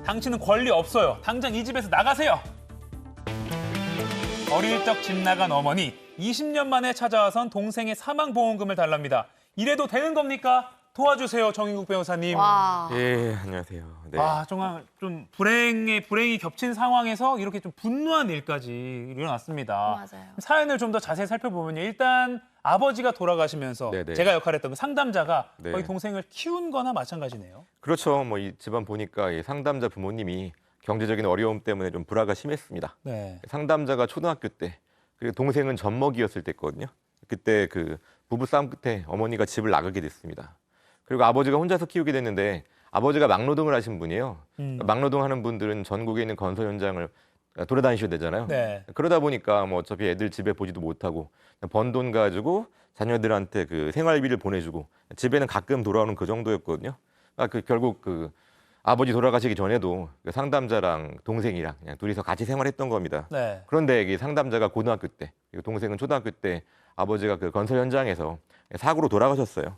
당신은 권리 없어요. 당장 이 집에서 나가세요. 어릴 적 집 나간 어머니 20년 만에 찾아와선 동생의 사망보험금을 달랍니다. 이래도 되는 겁니까? 도와주세요, 정인국 변호사님. 와. 예, 안녕하세요. 네. 아, 정말 좀 불행이 겹친 상황에서 이렇게 좀 분노한 일까지 일어났습니다. 맞아요. 사연을 좀 더 자세히 살펴보면요. 일단 아버지가 돌아가시면서 네네. 제가 역할했던 그 상담자가 네. 거의 동생을 키운 거나 마찬가지네요. 그렇죠. 뭐 이 집안 보니까 이 상담자 부모님이 경제적인 어려움 때문에 좀 불화가 심했습니다. 네. 상담자가 초등학교 때, 그리고 동생은 젖먹이였을 때거든요. 그때 그 부부 싸움 끝에 어머니가 집을 나가게 됐습니다. 그리고 아버지가 혼자서 키우게 됐는데 아버지가 막노동을 하신 분이에요. 막노동하는 분들은 전국에 있는 건설 현장을 돌아다니셔야 되잖아요. 네. 그러다 보니까 뭐 어차피 애들 집에 보지도 못하고 번 돈 가지고 자녀들한테 그 생활비를 보내주고 집에는 가끔 돌아오는 그 정도였거든요. 그 결국 그 아버지 돌아가시기 전에도 그 상담자랑 동생이랑 그냥 둘이서 같이 생활했던 겁니다. 네. 그런데 이 상담자가 고등학교 때, 그리고 동생은 초등학교 때 아버지가 그 건설 현장에서 사고로 돌아가셨어요.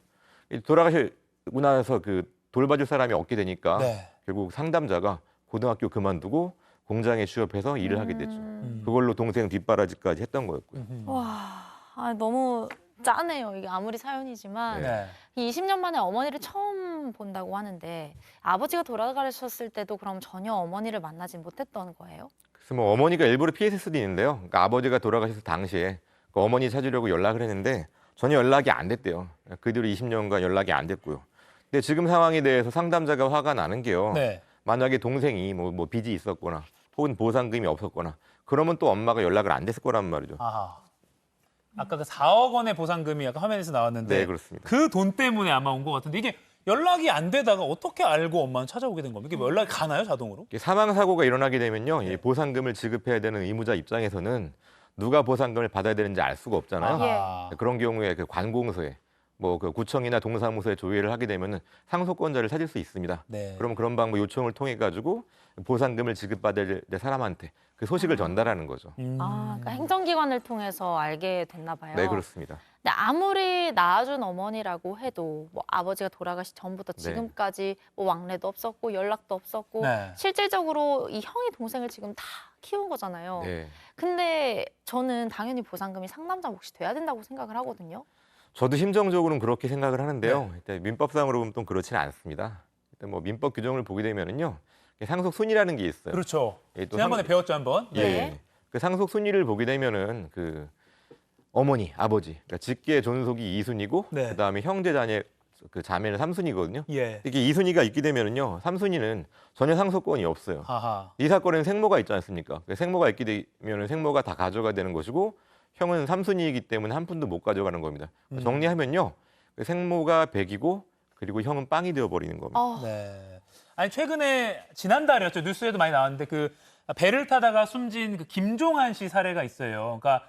돌아가시고 나서 그 돌봐줄 사람이 없게 되니까 네. 결국 상담자가 고등학교 그만두고 공장에 취업해서 일을 하게 됐죠. 그걸로 동생 뒷바라지까지 했던 거였고요. 와, 너무 짠해요. 이게 아무리 사연이지만 네. 20년 만에 어머니를 처음 본다고 하는데 아버지가 돌아가셨을 때도 그럼 전혀 어머니를 만나지 못했던 거예요? 그래서 뭐 어머니가 일부러 피했을 수도 있는데요. 그러니까 아버지가 돌아가셨을 당시에 그 어머니 찾으려고 연락을 했는데 전혀 연락이 안 됐대요. 그 뒤로 20년간 연락이 안 됐고요. 근데 지금 상황에 대해서 상담자가 화가 나는 게요. 네. 만약에 동생이 뭐 빚이 있었거나 혹은 보상금이 없었거나 그러면 또 엄마가 연락을 안 됐을 거란 말이죠. 아하. 아까 그 4억 원의 보상금이 아까 화면에서 나왔는데 네, 그렇습니다. 그 돈 때문에 아마 온 것 같은데 이게 연락이 안 되다가 어떻게 알고 엄마는 찾아오게 된 겁니까? 이게 연락이 가나요, 자동으로? 사망 사고가 일어나게 되면요, 이 보상금을 지급해야 되는 의무자 입장에서는 누가 보상금을 받아야 되는지 알 수가 없잖아요. 아하. 그런 경우에 그 관공서에 뭐 그 구청이나 동사무소에 조회를 하게 되면은 상속권자를 찾을 수 있습니다. 네. 그럼 그런 방법 요청을 통해 가지고 보상금을 지급받을 사람한테 그 소식을 전달하는 거죠. 그러니까 행정기관을 통해서 알게 됐나 봐요. 네, 그렇습니다. 근데 아무리 낳아준 어머니라고 해도 뭐 아버지가 돌아가시 전부터 지금까지 뭐 왕래도 없었고 연락도 없었고 네. 실질적으로 이 형이 동생을 지금 다 키운 거잖아요. 네. 근데 저는 당연히 보상금이 상남자 몫이 돼야 된다고 생각을 하거든요. 저도 심정적으로는 그렇게 생각을 하는데요. 일단 민법상으로 보면 또 그렇지는 않습니다. 일단 뭐 민법 규정을 보게 되면은요, 상속 순위라는 게 있어요. 그렇죠. 예, 또 지난번에 배웠죠, 한번. 예. 네. 그 상속 순위를 보게 되면은 그 어머니, 아버지, 그러니까 직계 존속이 2순위고 네. 그다음에 형제 자매 그 자매는 3순위거든요. 예. 이게 2순위가 있게 되면은요, 3순위는 전혀 상속권이 없어요. 하하. 이 사건에는 생모가 있지 않습니까? 생모가 있게 되면은 생모가 다 가져가야 되는 것이고 형은 3순위이기 때문에 한 푼도 못 가져가는 겁니다. 정리하면요, 생모가 100이고 그리고 형은 빵이 되어버리는 겁니다. 네. 아니 최근에 지난달이었죠. 뉴스에도 많이 나왔는데 그 배를 타다가 숨진 그 김종한 씨 사례가 있어요. 그러니까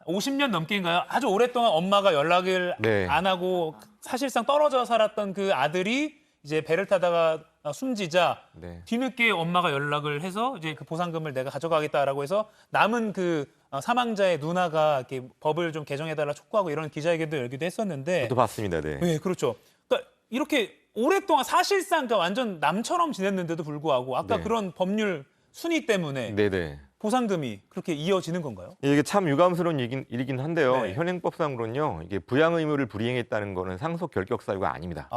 50년 넘게인가요? 아주 오랫동안 엄마가 연락을 네. 안 하고 사실상 떨어져 살았던 그 아들이 이제 배를 타다가 숨지자 네. 뒤늦게 엄마가 연락을 해서 이제 그 보상금을 내가 가져가겠다라고 해서 남은 그 사망자의 누나가 이렇게 법을 좀 개정해달라 촉구하고 이런 기자회견도 열기도 했었는데. 저도 봤습니다. 네. 네, 그렇죠. 그러니까 이렇게 오랫동안 사실상 그러니까 완전 남처럼 지냈는데도 불구하고 아까 네. 그런 법률 순위 때문에 네네. 보상금이 그렇게 이어지는 건가요? 이게 참 유감스러운 일이긴 한데요. 네. 현행법상으로는요, 이게 부양 의무를 불이행했다는 거는 상속 결격 사유가 아닙니다.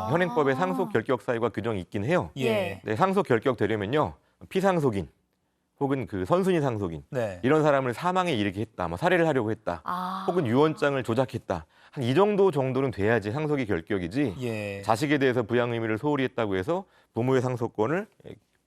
현행법에 상속 결격 사유가 규정이 있긴 해요. 예. 네, 상속 결격되려면요, 피상속인 혹은 그 선순위 상속인 네. 이런 사람을 사망에 이르게 했다, 뭐 살해를 하려고 했다, 혹은 유언장을 조작했다. 한 이 정도는 돼야지 상속이 결격이지. 예. 자식에 대해서 부양 의무를 소홀히 했다고 해서 부모의 상속권을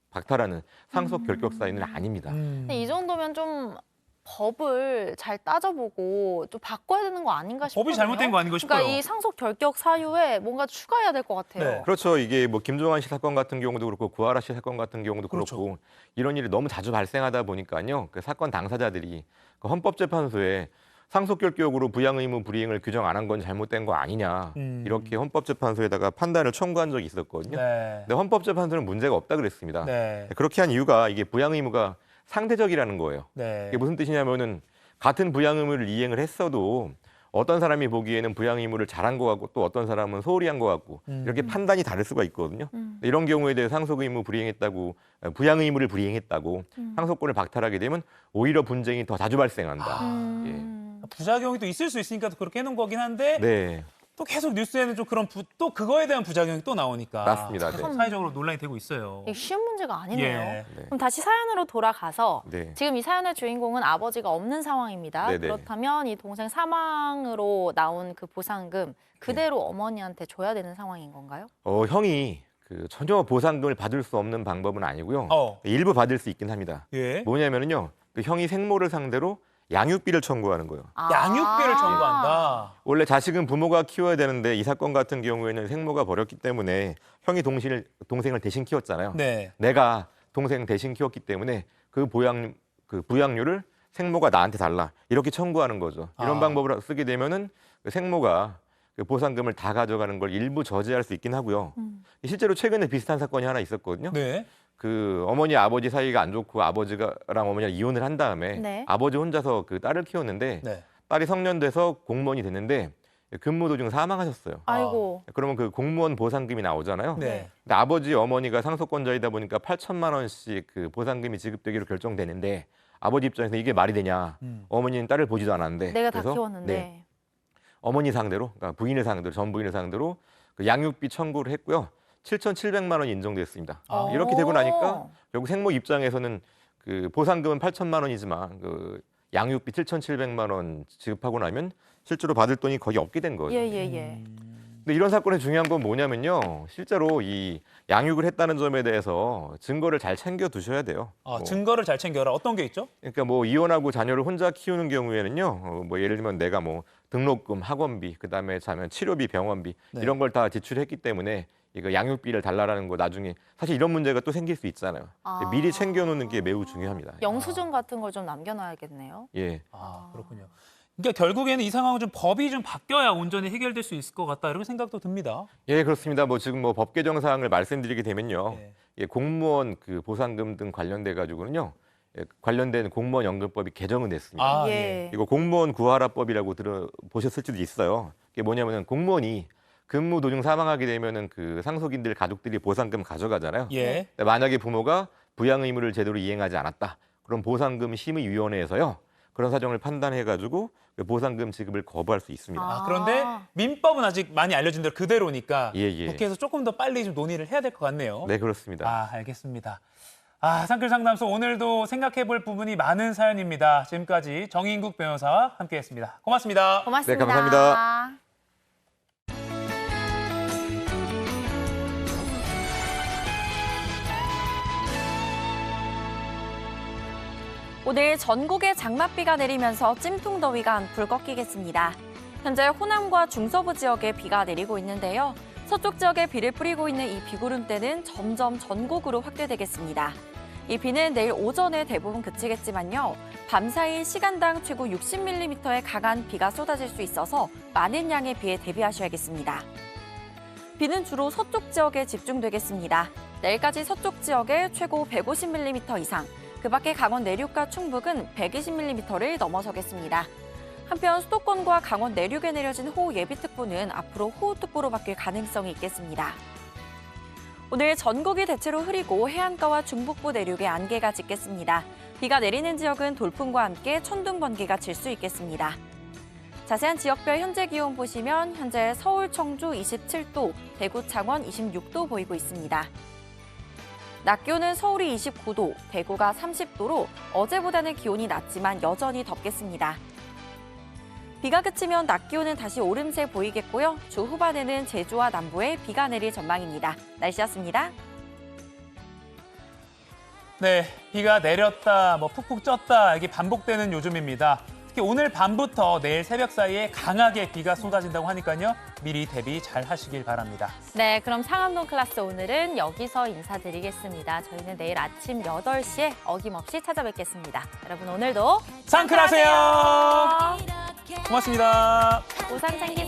박탈하는 상속 결격 사유는 아닙니다. 근데 이 정도면 좀 법을 잘 따져보고 좀 바꿔야 되는 거 아닌가 싶어요. 법이 잘못된 거 아닌가 싶어요. 그러니까 이 상속 결격 사유에 뭔가 추가해야 될 것 같아요. 네. 그렇죠. 이게 뭐 김종환 씨 사건 같은 경우도 그렇고 구하라 씨 사건 같은 경우도 그렇죠. 그렇고 이런 일이 너무 자주 발생하다 보니까요. 그 사건 당사자들이 그 헌법재판소에 상속결격으로 부양 의무 불이행을 규정 안 한 건 잘못된 거 아니냐 이렇게 헌법재판소에다가 판단을 청구한 적이 있었거든요. 네. 근데 헌법재판소는 문제가 없다 그랬습니다. 네. 그렇게 한 이유가 이게 부양 의무가 상대적이라는 거예요. 네. 이게 무슨 뜻이냐면은 같은 부양 의무를 이행을 했어도 어떤 사람이 보기에는 부양 의무를 잘한 것 같고 또 어떤 사람은 소홀히 한 것 같고 이렇게 판단이 다를 수가 있거든요. 이런 경우에 대해 상속 의무 불이행했다고 부양 의무를 불이행했다고 상속권을 박탈하게 되면 오히려 분쟁이 더 자주 발생한다. 예. 부작용이 또 있을 수 있으니까 그렇게 해놓은 거긴 한데 네. 또 계속 뉴스에는 좀 그런 또 그거에 대한 부작용이 또 나오니까 맞습니다. 네. 사회적으로 논란이 되고 있어요. 이게 쉬운 문제가 아니네요. 예. 그럼 다시 사연으로 돌아가서 네. 지금 이 사연의 주인공은 아버지가 없는 상황입니다. 네네. 그렇다면 이 동생 사망으로 나온 그 보상금 그대로 어머니한테 줘야 되는 상황인 건가요? 형이 전혀 보상금을 받을 수 없는 방법은 아니고요. 일부 받을 수 있긴 합니다. 예. 뭐냐면은요, 그 형이 생모를 상대로 양육비를 청구하는 거예요. 양육비를 청구한다. 원래 자식은 부모가 키워야 되는데 이 사건 같은 경우에는 생모가 버렸기 때문에 형이 동생을 대신 키웠잖아요. 네. 내가 동생 대신 키웠기 때문에 그 부양료를 생모가 나한테 달라 이렇게 청구하는 거죠. 이런 방법을 쓰게 되면은 그 생모가 그 보상금을 다 가져가는 걸 일부 저지할 수 있긴 하고요. 실제로 최근에 비슷한 사건이 하나 있었거든요. 네. 그 어머니 아버지 사이가 안 좋고 아버지랑 어머니가 이혼을 한 다음에 네. 아버지 혼자서 그 딸을 키웠는데 딸이 성년돼서 공무원이 됐는데 근무 도중 사망하셨어요. 아이고. 그러면 그 공무원 보상금이 나오잖아요. 네. 근데 아버지 어머니가 상속권자이다 보니까 8천만 원씩 그 보상금이 지급되기로 결정되는데 아버지 입장에서 이게 말이 되냐? 어머니는 딸을 보지도 않았는데 내가 다 그래서 키웠는데. 어머니 상대로, 그러니까 부인을 상대로, 전 부인을 상대로 그 양육비 청구를 했고요. 7,700만 원이 인정됐습니다. 이렇게 되고 나니까 결국 생모 입장에서는 그 보상금은 8천만 원이지만 그 양육비 7,700만 원 지급하고 나면 실제로 받을 돈이 거의 없게 된 거죠. 예. 근데 이런 사건의 중요한 건 뭐냐면요. 실제로 이 양육을 했다는 점에 대해서 증거를 잘 챙겨 두셔야 돼요. 증거를 잘 챙겨라. 어떤 게 있죠? 그러니까 뭐 이혼하고 자녀를 혼자 키우는 경우에는요. 뭐 예를 들면 내가 뭐 등록금, 학원비, 그다음에 자면 치료비, 병원비 이런 걸 다 지출했기 때문에 이거 양육비를 달라라는 거 나중에 사실 이런 문제가 또 생길 수 있잖아요. 미리 챙겨놓는 게 매우 중요합니다. 영수증 같은 걸 좀 남겨놔야겠네요. 예. 그렇군요. 그러니까 결국에는 이 상황은 좀 법이 좀 바뀌어야 온전히 해결될 수 있을 것 같다 이런 생각도 듭니다. 예, 그렇습니다. 뭐 지금 뭐 법 개정 사항을 말씀드리게 되면요. 예, 공무원 그 보상금 등 관련돼 가지고는요. 예, 관련된 공무원 연금법이 개정은 됐습니다. 이거 공무원 구하라법이라고 들어보셨을지도 있어요. 이게 뭐냐면은 공무원이 근무 도중 사망하게 되면은 그 상속인들 가족들이 보상금 가져가잖아요. 예. 만약에 부모가 부양 의무를 제대로 이행하지 않았다. 그럼 보상금 심의위원회에서요. 그런 사정을 판단해가지고 보상금 지급을 거부할 수 있습니다. 그런데 민법은 아직 많이 알려진 대로 그대로니까 예. 국회에서 조금 더 빨리 좀 논의를 해야 될 것 같네요. 네, 그렇습니다. 알겠습니다. 상끌 상담소 오늘도 생각해볼 부분이 많은 사연입니다. 지금까지 정인국 변호사와 함께했습니다. 고맙습니다. 고맙습니다. 네, 감사합니다. 오늘 전국에 장맛비가 내리면서 찜통더위가 한풀 꺾이겠습니다. 현재 호남과 중서부 지역에 비가 내리고 있는데요. 서쪽 지역에 비를 뿌리고 있는 이 비구름대는 점점 전국으로 확대되겠습니다. 이 비는 내일 오전에 대부분 그치겠지만요. 밤사이 시간당 최고 60mm의 강한 비가 쏟아질 수 있어서 많은 양의 비에 대비하셔야겠습니다. 비는 주로 서쪽 지역에 집중되겠습니다. 내일까지 서쪽 지역에 최고 150mm 이상, 그 밖에 강원 내륙과 충북은 120mm를 넘어서겠습니다. 한편 수도권과 강원 내륙에 내려진 호우 예비특보는 앞으로 호우특보로 바뀔 가능성이 있겠습니다. 오늘 전국이 대체로 흐리고 해안가와 중북부 내륙에 안개가 짙겠습니다. 비가 내리는 지역은 돌풍과 함께 천둥 번개가 칠 수 있겠습니다. 자세한 지역별 현재 기온 보시면 현재 서울, 청주 27도, 대구, 창원 26도 보이고 있습니다. 낮 기온은 서울이 29도, 대구가 30도로 어제보다는 기온이 낮지만 여전히 덥겠습니다. 비가 그치면 낮 기온은 다시 오름세 보이겠고요. 주 후반에는 제주와 남부에 비가 내릴 전망입니다. 날씨였습니다. 네, 비가 내렸다, 푹푹 쪘다 이게 반복되는 요즘입니다. 특히 오늘 밤부터 내일 새벽 사이에 강하게 비가 쏟아진다고 하니까요. 미리 대비 잘 하시길 바랍니다. 네, 그럼 상암동 클래스 오늘은 여기서 인사드리겠습니다. 저희는 내일 아침 8시에 어김없이 찾아뵙겠습니다. 여러분 오늘도 상클하세요. 고맙습니다. 우산 챙기